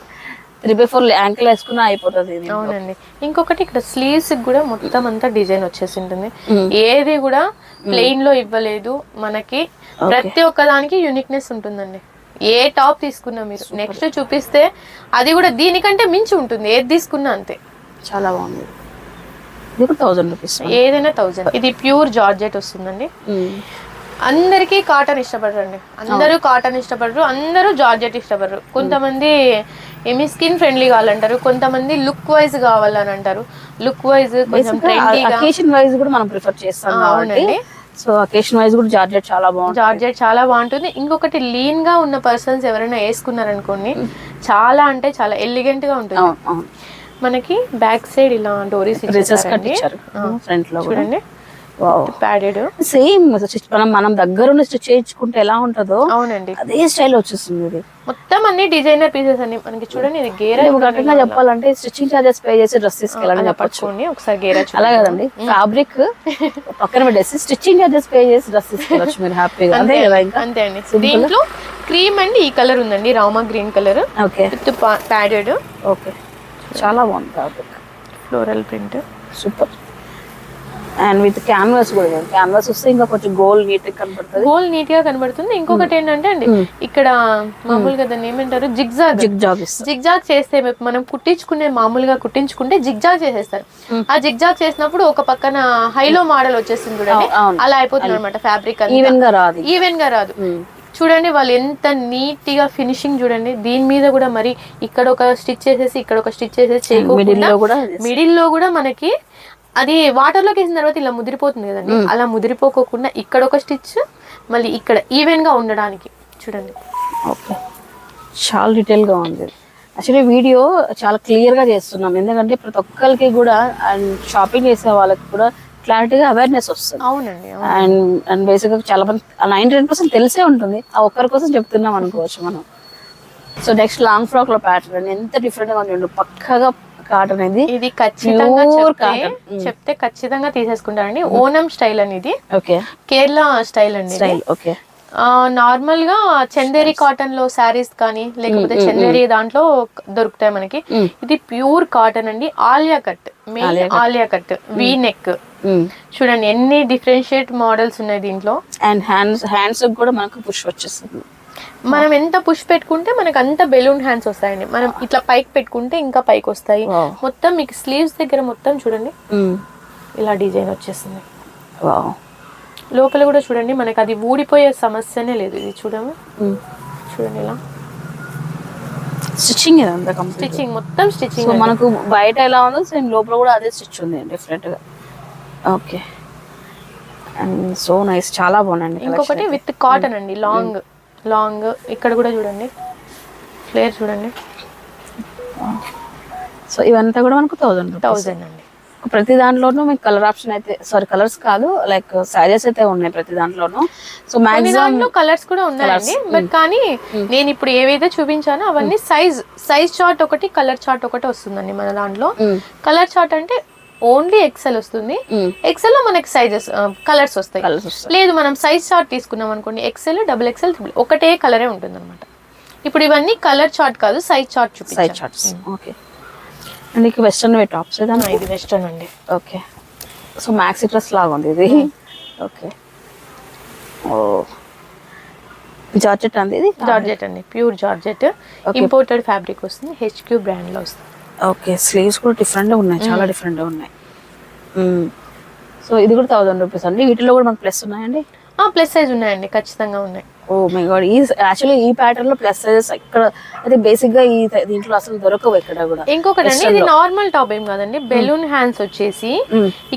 3/4 యాంకిల్ వేసుకున్నా అయిపోతుంది. అవునండి. ఇంకొకటి ఇక్కడ స్లీవ్స్ కూడా మొత్తం అంతా డిజైన్ వచ్చేసి ఉంటుంది. ఏది కూడా ప్లెయిన్ లో ఇవ్వలేదు మనకి. ప్రతి ఒక్క దానికి యూనిక్నెస్ ఉంటుందండి. ఏ టాప్ తీసుకున్నా మీరు నెక్స్ట్ చూపిస్తే అది కూడా దీనికంటే మించి ఉంటుంది, ఏది తీసుకున్నా అంతే. చాలా బాగుంది. ఇది కూడా 1000 రూపీస్. ఏదైనా 1000. ఇది ప్యూర్ జార్జెట్ వస్తుందండి. అందరికీ కాటన్ ఇష్టపడరండి, అందరూ కాటన్ ఇష్టపడరు, అందరూ జార్జెట్ ఇష్టపడరు. కొంతమంది ఏమి స్కిన్ ఫ్రెండ్లీ కావాలంటారు, కొంతమంది లుక్ వైజ్ కావాలని అంటారు. లుక్ వైజ్ కొంచెం అకేషన్ వైజ్ కూడా మనం ప్రిఫర్ చేస్తాం. అవునండి. సో అకేషన్ వైజ్ కూడా జార్జెట్ చాలా బాగుంటుంది. జార్జెట్ చాలా బాగుంటుంది. ఇంకొకటి లీన్ గా ఉన్న పర్సన్స్ ఎవరైనా వేసుకున్నారనుకోండి, చాలా అంటే చాలా ఎలిగెంట్ గా ఉంటుంది. మనకి బ్యాక్ సైడ్ ఇలా డోరీస్ ఇచ్చారు, ఫ్రంట్ లో చూడండి, ప్యాడెడ్ సేమ్ మనం దగ్గరుండి స్టిచ్ చేయించుకుంటే ఎలా ఉంటుందో అవునండి అదే స్టైల్ వచ్చేస్తుంది. ఇది మొత్తం అన్ని డిజైనర్ పీసెస్ అన్ని మనకి చూడండి. ఇది గేరా గట్టిగా చెప్పాలంటే స్టిచ్చింగ్ చార్జెస్ పే చేసి డ్రెస్ తీసుకెళ్ళాలని చెప్పొచ్చుకోండి. ఒకసారి గేరా అలా కదండి, ఫ్యాబ్రిక్ పక్కన పెట్టేసి స్టిచ్చింగ్ చార్జెస్ పే చేసి డ్రెస్ తీసుకెళ్ళచ్చు మీరు హ్యాపీగా. అంతే కదా, ఇంకా అంతే అండి. దీంట్లో క్రీమ్ అండి ఈ కలర్ ఉందండి, Rama green colour. Okay, with padded. Okay, చాలా బాగుంది fabric, floral print, super. And with canvas కూడా, క్యాన్వాస్ వస్తే ఇంకా కొంచెం గోల్ నీట్ గా కనబడుతుంది. గోల్ నీట్ గా కనబడుతుంది. ఇంకొకటి ఏంటంటే అండి, ఇక్కడ మామూలుగా దాన్ని ఏమంటారు, జిగ్జాగ్ చేస్తే మనం కుట్టించుకునే మామూలుగా కుట్టించుకుంటే జిగ్జాగ్ చేసేస్తారు. ఆ జిగ్జాగ్ చేసినప్పుడు ఒక పక్కన హైలో మోడల్ వచ్చేస్తుంది చూడండి, అలా అయిపోతుంది అనమాట. ఫ్యాబ్రిక్ ఈవెన్ గా రాదు. చూడండి వాళ్ళు ఎంత నీట్ గా ఫినిషింగ్ చూడండి. దీని మీద కూడా మరి ఇక్కడ ఒక స్టిచ్ చేసేసి ఇక్కడ ఒక స్టిచ్ చేసేసి మిడిల్ లో కూడా మనకి అది వాటర్ లోకి వేసిన తర్వాత ఇలా ముదిరిపోతుంది కదండి, అలా ముదిరిపోకుండా ఇక్కడ ఒక స్టిచ్, మళ్ళీ ఇక్కడ ఈవెన్ గా ఉండడానికి చూడండి. ఓకే, చాలా డీటెయిల్ గా ఉంది. యాక్చువల్లీ వీడియో చాలా క్లియర్ గా చేస్తున్నాం, ఎందుకంటే ప్రతి ఒక్కరికి కూడా అండ్ షాపింగ్ చేసే వాళ్ళకి కూడా క్లారిటీగా అవేర్నెస్ వస్తుంది. అవునండి. అండ్ బేసిక్ గా చాలా మంది 99% తెలిసే ఉంటుంది, ఆ ఒక్కరి కోసం చెప్తున్నాం అనుకోవచ్చు మనం. సో నెక్స్ట్ లాంగ్ ఫ్రాక్ లో ప్యాటర్న్ ఎంత డిఫరెంట్ గా ఉంది, పక్కగా కాటన్. ఇది ఖచ్చితంగా చెప్తే ఖచ్చితంగా తీసేసుకుంటారండి. ఓనం స్టైల్ అనేది, కేరళ స్టైల్ అండి. ఓకే, నార్మల్ గా చందేరి కాటన్ లో శారీస్ కానీ లేకపోతే చందేరి దాంట్లో దొరుకుతాయి మనకి. ఇది ప్యూర్ కాటన్ అండి, Alia cut, Alia cut, V neck. చూడండి ఎన్ని డిఫరెన్షియేట్ మోడల్స్ ఉన్నాయి దీంట్లో. అండ్ హ్యాండ్స్ కూడా మనకు పుష్ వచ్చేస్తుంది. మనం ఎంత పుష్ పెట్టుకుంటే మనకు అంత బెలూన్ హ్యాండ్స్ వస్తాయండి. మనం ఇట్లా పైకి పెట్టుకుంటే ఇంకా పైకి వస్తాయి. మొత్తం మీకు స్లీవ్స్ దగ్గర మొత్తం చూడండి ఇలా డిజైన్ వచ్చేస్తుంది. లోపల కూడా చూడండి మనకి అది ఊడిపోయే సమస్యనే లేదు. ఇది చూడండి ఇలా స్టిచ్చింగ్ మొత్తం స్టిచ్చింగ్. మనకు బయట ఎలా ఉందో సేమ్ లోపల కూడా అదే స్టిచ్ ఉంది డిఫరెంట్ గా. ఓకే, అండ్ సో నైస్, చాలా బాగుందండి. ఇంకొకటి విత్ కాటన్ అండి, లాంగ్ ఇక్కడ కూడా చూడండి ఫ్లేర్ చూడండి. సో ఇవంతా కూడా మనకు 1000 అండి. ప్రతి దాంట్లోనూ మీకు కలర్ ఆప్షన్ అయితే, సారీ కలర్స్ కాదు, లైక్ సైజెస్ అయితే ఉన్నాయి ప్రతి దాంట్లోనూ. సో మాక్సిమం కలర్స్ కూడా ఉన్నాయండి. బట్ కానీ నేను ఇప్పుడు ఏవైతే చూపించానో అవన్నీ సైజ్ చార్ట్ ఒకటి, కలర్ చార్ట్ ఒకటి వస్తుందండి మన దాంట్లో. కలర్ చార్ట్ అంటే ఓన్లీ ఎక్సెల్ వస్తుంది. ఎక్సెల్ లో మనకి సైజెస్ కలర్స్ వస్తాయి. లేదు మనం సైజ్ చార్ట్ తీసుకున్నాం అనుకోండి, ఎక్సెల్, డబుల్ ఎక్సెల్, ఒకటే కలరే ఉంటుంది అనమాట. ఇప్పుడు ఇవన్నీ కలర్ చార్ట్ కాదు, size chart charts. Okay, and ఇక వెస్టర్న్ వే టాప్స్. ఇది వెస్టర్న్ అండి. ఓకే, సో మ్యాక్సీ డ్రెస్ లాగా ఉంది ఇది. ఓకే, ఓ జార్జెట్ అండి, ఇది జార్జెట్ అండి, ప్యూర్ జార్జెట్, ఇంపోర్టెడ్ ఫ్యాబ్రిక్ వస్తుంది, HQ బ్రాండ్ లో వస్తుంది. ఓకే, స్లీవ్స్ కూడా డిఫరెంట్గా ఉన్నాయి, చాలా డిఫరెంట్గా ఉన్నాయి. సో ఇది కూడా 1000 రూపీస్ అండి. వీటిలో కూడా మనకు ప్లస్ ఉన్నాయండి? ప్లస్ సైజ్ ఉన్నాయండి, ఖచ్చితంగా ఉన్నాయి. ఓ మై గాడ్, యాక్చువల్లీ ఈ ప్యాటర్న్ లో ప్లస్ సైజెస్ ఇక్కడ అయితే బేసిక్ గా ఈ దీంట్లో అసలు దొరకవు ఎక్కడ కూడా. ఇంకొకటి అండి, ఇది నార్మల్ టాప్ ఏం కాదండి, బెలూన్ హ్యాండ్స్ వచ్చేసి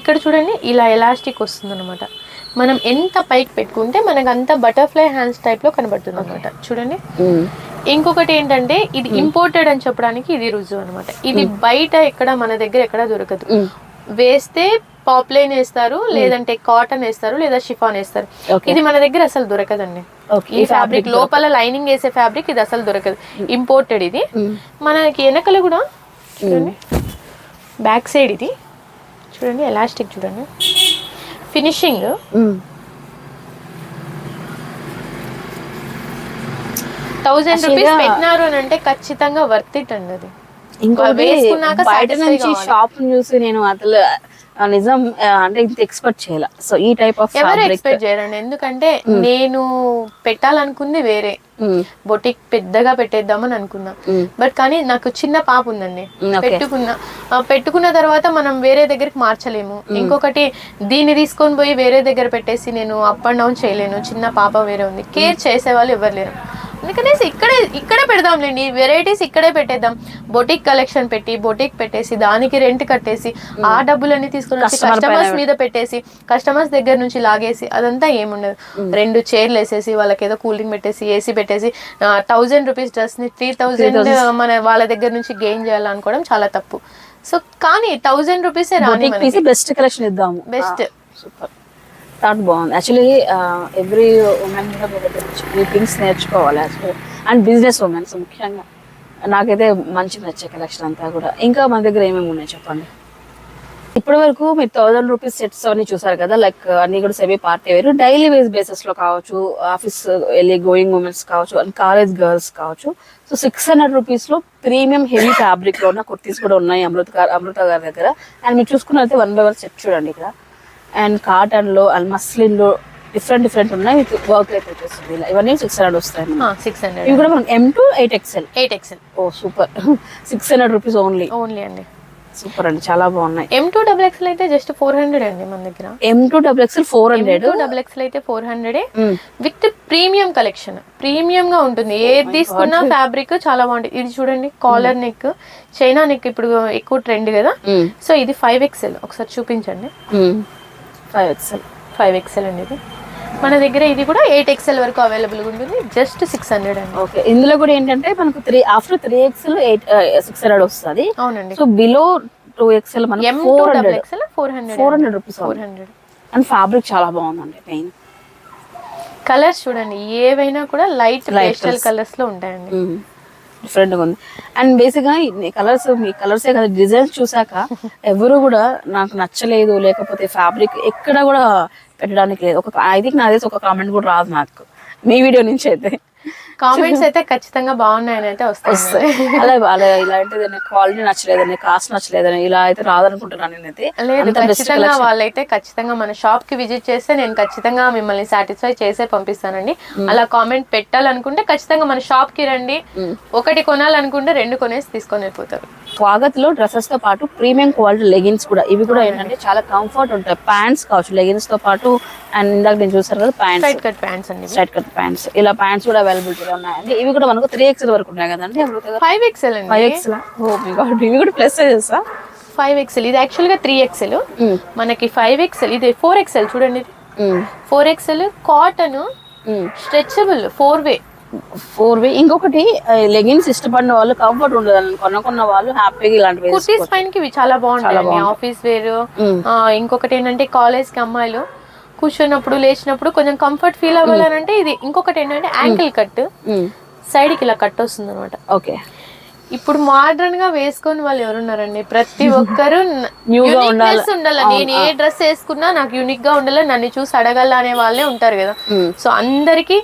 ఇక్కడ చూడండి ఇలా ఎలాస్టిక్ వస్తుంది అనమాట. మనం ఎంత పైకి పెట్టుకుంటే మనకు అంత బటర్ఫ్లై హ్యాండ్స్ టైప్ లో కనబడుతుంది అనమాట. చూడండి ఇంకొకటి ఏంటంటే ఇది ఇంపోర్టెడ్ అని చెప్పడానికి ఇది రుజువు అనమాట. ఇది బయట ఎక్కడ మన దగ్గర ఎక్కడ దొరకదు. వేస్తే పాప్లైన్ వేస్తారు, లేదంటే కాటన్ వేస్తారు, లేదా షిఫాన్ వేస్తారు. ఇది మన దగ్గర అసలు దొరకదండి. ఈ ఫ్యాబ్రిక్ లోపల లైనింగ్ వేసే ఫ్యాబ్రిక్ ఇది అసలు దొరకదు, ఇంపోర్టెడ్. ఇది మనకి వెనకల కూడా చూడండి, బ్యాక్ సైడ్ ఇది చూడండి, ఎలాస్టిక్ చూడండి, ఫినిషింగ్. 1000 రూపీస్ పెట్టినారు అని అంటే ఖచ్చితంగా వర్త్ ఇట్ అండి. అది ఇంకో బయట నుంచి షాప్ చూసి నేను అసలు నిజం అంటే ఇంత ఎక్స్పెక్ట్ చేయాలి. సో ఈ టైప్ ఆఫ్ ఎవరు ఎక్స్పెక్ట్ చేయరండి, ఎందుకంటే నేను పెట్టాలనుకుంది వేరే, బొటిక్ పెద్దగా పెట్టేద్దామని అనుకున్నా. బట్ కానీ నాకు చిన్న పాప ఉందండి, పెట్టుకున్న తర్వాత మనం వేరే దగ్గరికి మార్చలేము. ఇంకొకటి దీన్ని తీసుకొని పోయి వేరే దగ్గర పెట్టేసి నేను అప్ అండ్ డౌన్ చేయలేను, చిన్న పాప వేరే ఉంది, కేర్ చేసే వాళ్ళు ఎవరు లేరు. అందుకనేసి ఇక్కడే పెడదాంలేండి, వెరైటీస్ ఇక్కడే పెట్టేద్దాం. బొటిక్ కలెక్షన్ పెట్టి బొటిక్ పెట్టేసి దానికి రెంట్ కట్టేసి ఆ డబ్బులన్నీ తీసుకుని వచ్చి కస్టమర్స్ మీద పెట్టేసి కస్టమర్స్ దగ్గర నుంచి లాగేసి అదంతా ఏముండదు. 2 చైర్లు వేసేసి వాళ్ళకి ఏదో కూల్ డ్రింక్ పెట్టేసి ఏసీ పెట్టేసి 1000 రూపీస్ డ్రెస్ ని 3000 మన వాళ్ళ దగ్గర నుంచి గెయిన్ చేయాలనుకోవడం చాలా తప్పు. సో కానీ 1000 రూపీసే రాని బెస్ట్ కలెక్షన్ ఇద్దాము. బెస్ట్ సూపర్, థాట్ బాగుంది. యాక్చువల్లీ ఎవ్రీ ఉమెన్ కూడా మీ దగ్గర నుంచి థింగ్స్ నేర్చుకోవాలి యాక్చువల్లీ, అండ్ బిజినెస్ ఉమెన్స్ ముఖ్యంగా. నాకైతే మంచి నచ్చే కలెక్షన్ అంతా కూడా. ఇంకా మన దగ్గర ఏమేమి ఉన్నాయి చెప్పండి. ఇప్పటి వరకు మీరు 1000 రూపీస్ సెట్స్ అన్ని చూసారు కదా, లైక్ అన్ని కూడా సెమీ పార్టీ వేరు, డైలీ వేస్ బేసిస్ లో కావచ్చు, ఆఫీస్ వెళ్ళి గోయింగ్ ఉమెన్స్ కావచ్చు, అండ్ కాలేజ్ గర్ల్స్ కావచ్చు. సో 600 రూపీస్ లో ప్రీమియం హెవీ ఫ్యాబ్రిక్ లో ఉన్న కుర్తీస్ కూడా ఉన్నాయి అమృత గారి దగ్గర. అండ్ మీరు చూసుకున్నట్లయితే 1 by 1 సెట్ చూడండి ఇక్కడ. అండ్ కాటన్ లో అండ్ మస్లిన్ లో డిఫరెంట్ ఉన్నాయి, విత్ వర్క్ అయితే వచ్చేస్తుంది. ఇవన్నీ 600 వస్తాయి. 600 ఇవి కూడా మనం M to 8XL. Oh super, 600 rupees only అండి. సూపర్ అండి, చాలా బాగున్నాయి. M to XXL అయితే జస్ట్ 400 అండి మన దగ్గర. M to XXL 400, XXL అయితే 400 విత్ ప్రీమియం కలెక్షన్. ప్రీమియం గా ఉంటుంది, ఏది తీసుకున్నా ఫ్యాబ్రిక్ చాలా బాగుంటుంది. ఇది చూడండి, కాలర్ నెక్, చైనా నెక్ ఇప్పుడు ఎక్కువ ట్రెండ్ కదా. సో ఇది 5XL, ఒకసారి చూపించండి. 5XL అండి ఇది మన దగ్గర. ఇది కూడా 8XL వరకు అవైలబుల్ ఉంటుంది, జస్ట్ 600 అండి. ఓకే, ఇందులో కూడా ఏంటంటే మనకు ఆఫ్టర్ 3XL 600 వస్తుంది. అవునండి. సో బిలో 2XL మనకి M to XXL 400 rupees. And fabric చాలా బాగుందండి. మెయిన్ కలర్స్ చూడండి, ఏవైనా కూడా లైట్ పేస్టల్ కలర్స్ లో ఉంటాయండి. డిఫరెంట్ గా ఉంది. అండ్ బేసిక్ గా కలర్స్, మీ కలర్సే కదా, డిజైన్స్ చూసాక ఎవరు కూడా నాకు నచ్చలేదు లేకపోతే ఫ్యాబ్రిక్ ఎక్కడ కూడా పెట్టడానికి లేదు. ఐ థింక్ నాది ఒక కామెంట్ కూడా రాదు నాకు మీ వీడియో నుంచి అయితే. కామెంట్స్ అయితే ఖచ్చితంగా బాగున్నాయని అయితే వస్తాయి. అలా ఇలాంటిదని క్వాలిటీ నచ్చలేదని, కాస్ట్ నచ్చలేదని ఇలా అయితే రాదనుకుంటున్నాను నేనైతే. లేదు, ఖచ్చితంగా వాళ్ళైతే ఖచ్చితంగా మన షాప్ కి విజిట్ చేస్తే నేను ఖచ్చితంగా మిమ్మల్ని సాటిస్ఫై చేసే పంపిస్తానండి. అలా కామెంట్ పెట్టాలనుకుంటే ఖచ్చితంగా మన షాప్ కి రండి. ఒకటి కొనాలనుకుంటే 2 కొనేసి తీసుకొని వెళ్ళిపోతారు. స్వాగత్ లో డ్రెస్సెస్ తో పాటు ప్రీమియం క్వాలిటీ లెగిన్స్ కూడా, ఇవి కూడా ఏంటంటే చాలా కంఫర్ట్ ఉంటాయి. ప్యాంట్స్ కావచ్చు లెగిన్స్ తో పాటు. అండ్ ఇందాక నేను చూసారు కదా ప్యాంట్స్, స్ట్రైట్ కట్ ప్యాంట్స్ అండి. స్ట్రైట్ కట్ ప్యాంట్స్, ఇలా ప్యాంట్స్ కూడా అవైలబిలిటీలో ఉన్నాయండి. ఇవి కూడా మనకు 3XL వరకు ఉన్నాయి కదండి. 5XL అండి. 5XL. ఓ మై గాడ్, ఇవి కూడా ప్లస్ సైజెస్. 5XL ఇది యాక్చువల్ గా 3XL మనకి. 5XL ఇది 4XL చూడండి. ఇది 4XL కాటన్ స్ట్రెచబుల్ 4 వే. ఇంకొకటి లెగిన్స్ ఇష్టపడిన వాళ్ళు, కంఫర్ట్ ఉండదు కొనుక్కున్న వాళ్ళు హ్యాపీగా ఇలాంటి కుర్తీస్ పైనకి ఇవి చాలా బాగుంటాయి. Office wear. ఇంకొకటి ఏంటంటే కాలేజ్ కి అమ్మాయిలు కూర్చున్నప్పుడు లేచినప్పుడు కొంచెం కంఫర్ట్ ఫీల్ అవ్వాలంటే ఇది. ఇంకొకటి ఏంటంటే యాంకిల్ కట్, సైడ్ కి ఇలా కట్ వస్తుంది అనమాట. ఓకే, ఇప్పుడు మోడర్న్ గా వేసుకొని వాళ్ళు ఎవరున్నారండి? ప్రతి ఒక్కరు ఉండాలి. నేను ఏ డ్రెస్ వేసుకున్నా నాకు యూనిక్ గా ఉండాలి, నన్ను చూసి అడగాల అనే వాళ్ళే ఉంటారు కదా. సో అందరికి.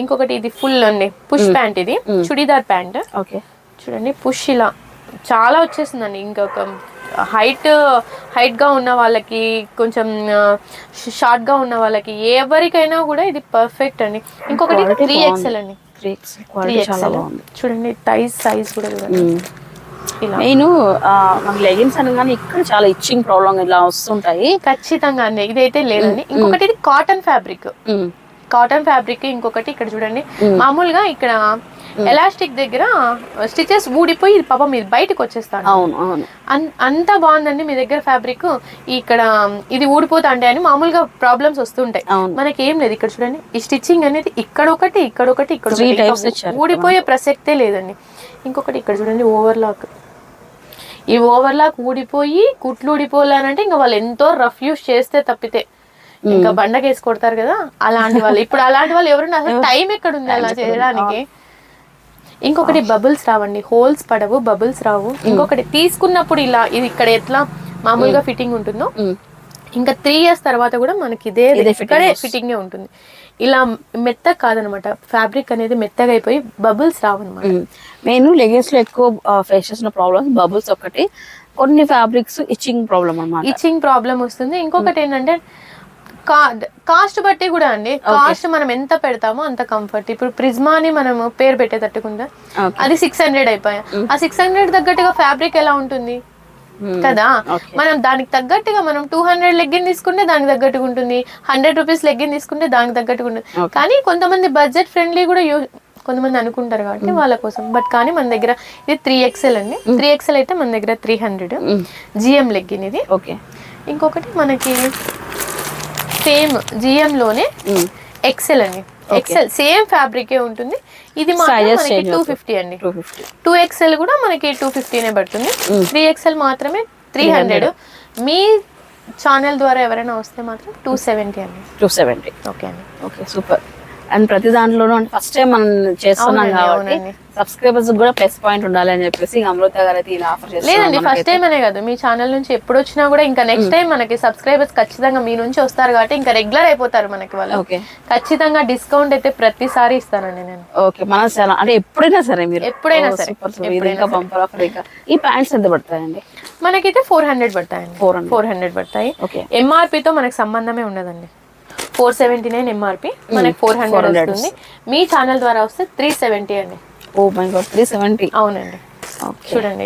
ఇంకొకటి ఇది ఫుల్ అండి, పుష్ ప్యాంట్. ఇది చుడీదార్ ప్యాంట్. ఓకే, చూడండి పుష్ ఇలా చాలా వచ్చేసిందండి. ఇంకొక హైట్ గా ఉన్న వాళ్ళకి, కొంచెం షార్ట్ గా ఉన్న వాళ్ళకి, ఎవరికైనా కూడా ఇది పర్ఫెక్ట్ అండి. ఇంకొకటి 3XL అండి. 3XL చూడండి, థైస్ సైజ్ కూడా చూడండి. నేను లెగిన్స్ అనగానే ఇక్కడ చాలా ఇచ్చింగ్ ప్రాబ్లం ఇలా వస్తుంటాయి. ఖచ్చితంగా అండి, ఇదైతే లేదండి. ఇంకొకటి ఇది కాటన్ ఫ్యాబ్రిక్. ఇంకొకటి ఇక్కడ చూడండి, మామూలుగా ఇక్కడ ఎలాస్టిక్ దగ్గర స్టిచెస్ ఊడిపోయి ఇది పాపం ఇది బయటకు వచ్చేస్తాను. అంత బాగుందండి మీ దగ్గర ఫ్యాబ్రిక్. ఇక్కడ ఇది ఊడిపోతా అంటే అని మామూలుగా ప్రాబ్లమ్స్ వస్తుంటాయి. మనకి ఏం లేదు. ఇక్కడ చూడండి, ఈ స్టిచ్చింగ్ అనేది ఇక్కడొకటి ఊడిపోయే ప్రసక్తే లేదండి. ఇంకొకటి ఇక్కడ చూడండి, ఓవర్లాక్. ఈ ఓవర్లాక్ ఊడిపోయి కుట్లు ఊడిపోవాలంటే ఇంకా వాళ్ళు ఎంతో రఫ్ యూస్ చేస్తే తప్పితే, ఇంకా బండకేసి కొడతారు కదా అలాంటి వాళ్ళు. ఇప్పుడు అలాంటి వాళ్ళు ఎవరున్నా, అసలు టైం ఎక్కడ ఉంది అలా చేయడానికి. ఇంకొకటి బబుల్స్ రావండి, హోల్స్ పడవు, బబుల్స్ రావు. ఇంకొకటి తీసుకున్నప్పుడు ఇలా ఇది ఇక్కడ ఎట్లా మామూలుగా ఫిట్టింగ్ ఉంటుందో, ఇంకా 3 years తర్వాత కూడా మనకి ఇదే ఫిట్టింగ్ ఉంటుంది. ఇలా మెత్తగా కాదనమాట, ఫ్యాబ్రిక్ అనేది మెత్తగా అయిపోయి బబుల్స్ రావు అనమాట. నేను లెగిన్స్ లో ఎక్కువ ఫేస్ చేసిన ప్రాబ్లమ్స్ బబుల్స్ ఒకటి. కొన్ని ఫ్యాబ్రిక్స్ ఇచ్చింగ్ ప్రాబ్లమ్ అన్నమాట. ఇచ్చింగ్ ప్రాబ్లం వస్తుంది. ఇంకొకటి ఏంటంటే కాస్ట్ బట్టి కూడా అండి, కాస్ట్ మనం ఎంత పెడతామో అంత కంఫర్ట్. ఇప్పుడు ప్రిజ్మా అని మనం పేరు పెట్టేటట్టుకుందా, అది 600 అయిపోయా. ఆ 600 తగ్గట్టుగా ఫ్యాబ్రిక్ ఎలా ఉంటుంది కదా, మనం దానికి తగ్గట్టుగా మనం 200 లెగ్గిన్ తీసుకుంటే దానికి తగ్గట్టుగా ఉంటుంది, 100 రూపీస్ లెగ్గిన్ తీసుకుంటే దానికి తగ్గట్టుగా ఉంటుంది. కానీ కొంతమంది బడ్జెట్ ఫ్రెండ్లీ కూడా కొంతమంది అనుకుంటారు కాబట్టి వాళ్ళ కోసం. బట్ కానీ మన దగ్గర ఇది 3XL అండి. 3XL అయితే మన దగ్గర 300 GM లెగ్గిన్ ఇది. ఓకే. ఇంకొకటి మనకి సేమ్ GM లోనే XL అండి. XL సేమ్ ఫ్యాబ్రికే ఉంటుంది. ఇది మాత్రం మనకి 250 అండి. 2XL కూడా మనకి 250 పడుతుంది. 3XL మాత్రమే 300. మీ ఛానల్ ద్వారా ఎవరైనా వస్తే మాత్రం 270 అండి. 270. ఓకే అండి. Okay, super. అండ్ ప్రతి దాంట్లోనూ అంటే ఫస్ట్ టైం మనం చేస్తున్నాం కాబట్టి సబ్స్క్రైబర్స్ కూడా ప్లస్ పాయింట్ ఉండాలి అని చెప్పేసి అమృత గారు అయితే ఇలా ఆఫర్ చేస్తారు. లేదండి, ఫస్ట్ టైం అనే కాదు, మీ ఛానల్ నుంచి ఎప్పుడు వచ్చినా కూడా ఇంకా నెక్స్ట్ టైం మనకి సబ్స్క్రైబర్స్ ఖచ్చితంగా మీ నుంచి వస్తారు కాబట్టి ఇంకా రెగ్యులర్ అయిపోతారు మనకి వాళ్ళు. ఓకే, ఖచ్చితంగా డిస్కౌంట్ అయితే ప్రతిసారి ఇస్తానండి నేను. ఓకే, మన ఛానల్ అంటే ఎప్పుడైనా సరే మీరు ఎప్పుడైనా సరే ఇంకా బంపర్ ఆఫర్. ఇంకా ఈ ప్యాంట్స్ ఎంత పడతాయండి? మనకైతే 400 పడతాయండి. 400 పడతాయి. MRP తో మనకి సంబంధమే ఉండదండి. 479 MRP, మనకి 400 వస్తుంది. మీ ఛానల్ ద్వారా వస్తే 370 అండి. Oh my god, 370. అవునండి. చూడండి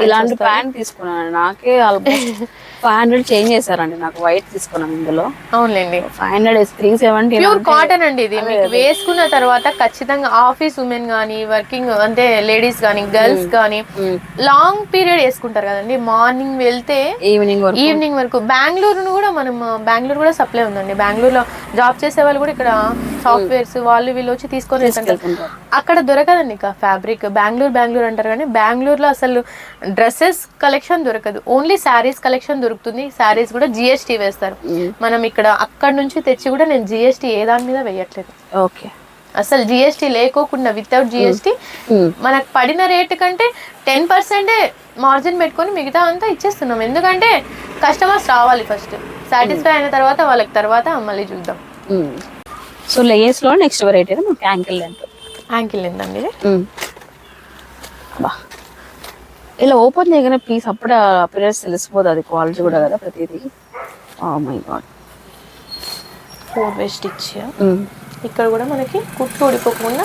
ఇలాంటి ప్యాంట్ తీసుకున్నాను, నాకే ఆల్మోస్ట్ 500 చేంజ్ చేశారండి. నాకు వైట్ తీసుకున్నాను ఇందులో. అవునండి, 500 370. ప్యూర్ కాటన్ అండి ఇది. మీకు వేసుకున్న తర్వాత ఖచ్చితంగా ఆఫీస్ ఉమెన్ గానీ, వర్కింగ్ అంటే లేడీస్ గానీ, గర్ల్స్ గానీ లాంగ్ పీరియడ్ వేసుకుంటారు కదండి. మార్నింగ్ వెళ్తే ఈవినింగ్ వరకు. బెంగళూరు కూడా సప్లై ఉందండి. బెంగళూరులో జాబ్ చేసే వాళ్ళు కూడా ఇక్కడ సాఫ్ట్వేర్స్ వాళ్ళు వీళ్ళు వచ్చి తీసుకొని వెళ్తుంటారు. అక్కడ దొరకదండి ఇక ఫ్యాబ్రిక్. బెంగళూరు అంటారు కానీ బెంగళూరులో అసలు డ్రెస్సెస్ కలెక్షన్ దొరకదు, ఓన్లీ శారీస్ కలెక్షన్ దొరుకుతుంది. శారీస్ కూడా GST వేస్తారు. మనం ఇక్కడ అక్కడ నుంచి తెచ్చి కూడా నేను GST ఏ దాని మీద వేయట్లేదు. ఓకే, అసలు GST లేకోకుండా వితౌట్ GST మనకు పడిన రేటు కంటే 10% మార్జిన్ పెట్టుకొని మిగతా అంతా ఇచ్చేస్తున్నాం. ఎందుకంటే కస్టమర్స్ రావాలి ఫస్ట్, సాటిస్ఫై అయిన తర్వాత వాళ్ళకి తర్వాత మళ్ళీ చూద్దాం. సో లెగిన్స్ లో నెక్స్ట్ వెరైటీ మనకి యాంకిల్ లెంత్ అండి ఇది. ఇలా ఓపెన్ చేయగానే పీస్ అప్పుడే అపియరెన్స్ తెలిసిపోతుంది, అది క్వాలిటీ కూడా కదా ప్రతిదీ. Oh my god, 4-way stitch. ఇక్కడ కూడా మనకి కుట్లు ఊడిపోకుండా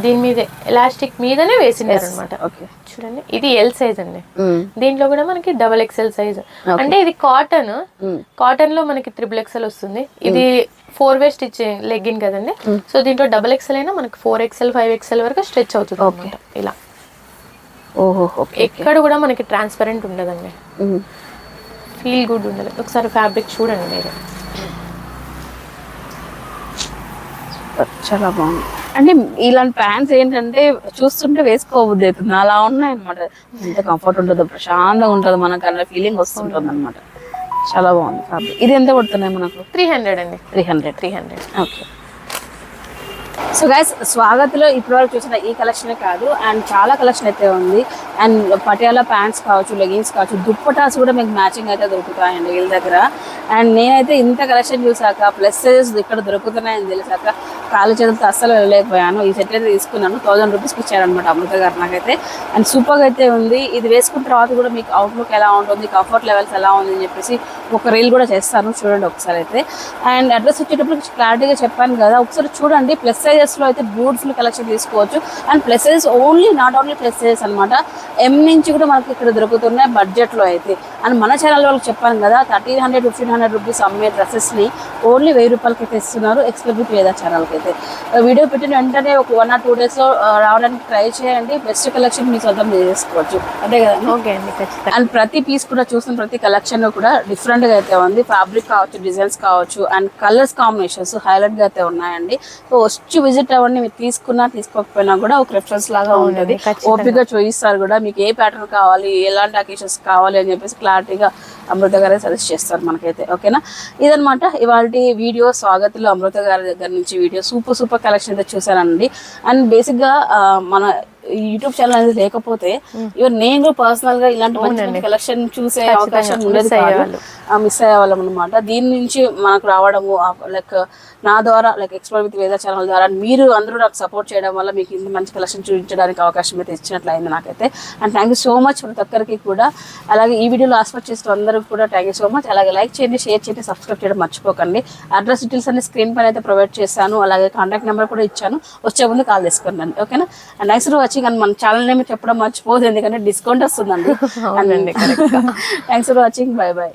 దీని మీద ఎలాస్టిక్ మీదనే వేసినారు అనమాట. చూడండి, ఇది L సైజ్ అండి. దీంట్లో కూడా మనకి XXL సైజ్. అంటే ఇది కాటన్ లో మనకి XXL వస్తుంది. ఇది 4-way స్టిచ్ లెగ్గిన్ కదండి. సో దీంట్లో XXL అయినా మనకి 4XL 5XL వరకు స్ట్రెచ్ అవుతుంది అనమాట. ఇలా ఎక్కడ కూడా మనకి ట్రాన్స్పరెంట్ ఉండదండి, ఫీల్ గుడ్ ఉండదు. ఒకసారి ఫ్యాబ్రిక్ చూడండి మీరు, చాలా బాగుంది. అంటే ఇలాంటి ప్యాంట్స్ ఏంటంటే చూస్తుంటే వేసుకోబుద్ది అవుతుంది, అలా ఉన్నాయి అనమాట. ఎంత కంఫర్ట్ ఉంటుందో, ప్రశాంతంగా ఉంటుంది మనకు అన్న ఫీలింగ్ వస్తుంటుంది అనమాట. చాలా బాగుంది ఫ్యాబ్రిక్. ఇది ఎంత పడుతున్నాయి మనకు? 300 అండి. 300. ఓకే. సో గైస్, స్వాగత్లో ఇప్పటివరకు చూసిన ఈ కలెక్షనే కాదు, అండ్ చాలా కలెక్షన్ అయితే ఉంది. అండ్ పటియాలా ప్యాంట్స్ కావచ్చు, లెగిన్స్ కావచ్చు, దుప్పటాస్ కూడా మీకు మ్యాచింగ్ అయితే దొరుకుతాయండి వీళ్ళ దగ్గర. అండ్ నేనైతే ఇంత కలెక్షన్ చూసాక ప్లస్ సైజెస్ ఇక్కడ దొరుకుతున్నాయని తెలిసాక కాలు చేతులతో అస్సలు వెళ్ళలేకపోయాను. ఈ సెట్ అయితే తీసుకున్నాను, 1000 రూపీస్కి ఇచ్చారనమాట అమృత గారు నాకైతే. అండ్ సూపర్గా అయితే ఉంది. ఇది వేసుకున్న తర్వాత కూడా మీకు అవుట్లుక్ ఎలా ఉంటుంది, కంఫర్ట్ లెవెల్స్ ఎలా ఉంది అని చెప్పేసి ఒక రీల్ కూడా చేస్తాను, చూడండి ఒకసారి అయితే. అండ్ అడ్రస్ వచ్చేటప్పుడు క్లారిటీగా చెప్పాను కదా, ఒకసారి చూడండి. ప్లస్ సైజెస్లో అయితే బ్యూటిఫుల్ కలెక్షన్ తీసుకోవచ్చు. And plus sizes not only plus sizes అనమాట, M నుంచి కూడా మనకి ఇక్కడ దొరుకుతున్నాయి బడ్జెట్లో అయితే. అండ్ మన ఛానల్ వాళ్ళకి చెప్పాను కదా, 1300 1500 రూపీస్ అమ్మే డ్రెస్సెస్ని ఓన్లీ 1000 రూపాయలకి అయితే ఇస్తున్నారు ఎక్స్క్లూజివ్ వేదా ఛానల్కి అయితే. వీడియో పెట్టిన వెంటనే ఒక 1 or 2 డేస్లో రావడానికి ట్రై చేయండి. బెస్ట్ కలెక్షన్ మీ సొంతం చేసుకోవచ్చు, అంతే కదా? ఓకే అండి, ఖచ్చితంగా. అండ్ ప్రతి పీస్ కూడా చూసిన ప్రతి కలెక్షన్ కూడా డిఫరెంట్గా అయితే ఉంది. ఫ్యాబ్రిక్ కావచ్చు, డిజైన్స్ కావచ్చు, అండ్ కలర్స్ కాంబినేషన్స్ హైలైట్గా అయితే ఉన్నాయండి. సో వచ్చి విజిట్ అవ్వండి, మీరు తీసుకున్నా తీసుకోకపోయినా కూడా ఒక రెఫరెన్స్ లాగా ఉంటుంది. ఓపికగా చూపిస్తారు కూడా, మీకు ఏ ప్యాటర్న్ కావాలి, ఎలాంటి అకేషన్స్ కావాలి అని చెప్పేసి క్లారిటీగా అమృత గారే సజెస్ట్ చేస్తారు మనకైతే. ఓకేనా? ఇదనమాట ఇవాళ వీడియో. స్వాగత్లో అమృత గారి దగ్గర నుంచి వీడియో సూపర్ కలెక్షన్ అయితే చూసానండి. అండ్ బేసిక్గా మన ఈ యూట్యూబ్ ఛానల్ అనేది లేకపోతే ఈవెన్ నేను కూడా పర్సనల్ గా ఇలాంటి మంచి కలెక్షన్ చూసే అవకాశం ఉండేది కాదు, మిస్ అయ్యేవాళ్ళం అనమాట. దీని నుంచి మనకు రావడము లైక్ నా ద్వారా లైక్ ఎక్స్ప్లోర్ విత్ వేద ఛానల్ ద్వారా మీరు అందరూ నాకు సపోర్ట్ చేయడం వల్ల మీకు ఇంత మంచి కలెక్షన్ చూపించడానికి అవకాశం అయితే ఇచ్చినట్లు అయింది నాకైతే. And thank you so much ప్రతి ఒక్కరికి కూడా. అలాగే ఈ వీడియోలో ఆస్పెక్ట్ చేసిన అందరికీ కూడా థ్యాంక్ యూ సో మచ్. అలాగే లైక్ చేయండి, షేర్ చేయండి, సబ్స్క్రైబ్ చేయడం మర్చిపోకండి. అడ్రస్ డీటెయిల్స్ అన్ని స్క్రీన్ పైన అయితే ప్రొవైడ్ చేశాను, అలాగే కాంటాక్ట్ నెంబర్ కూడా ఇచ్చాను, వచ్చే ముందు కాల్ చేసుకోండి. ఓకేనా? And thanks for watching. And మన ఛానల్ నేమ్ చెప్పడం మర్చిపోదు, ఎందుకంటే డిస్కౌంట్ వస్తుందండి. Thanks for watching. By by.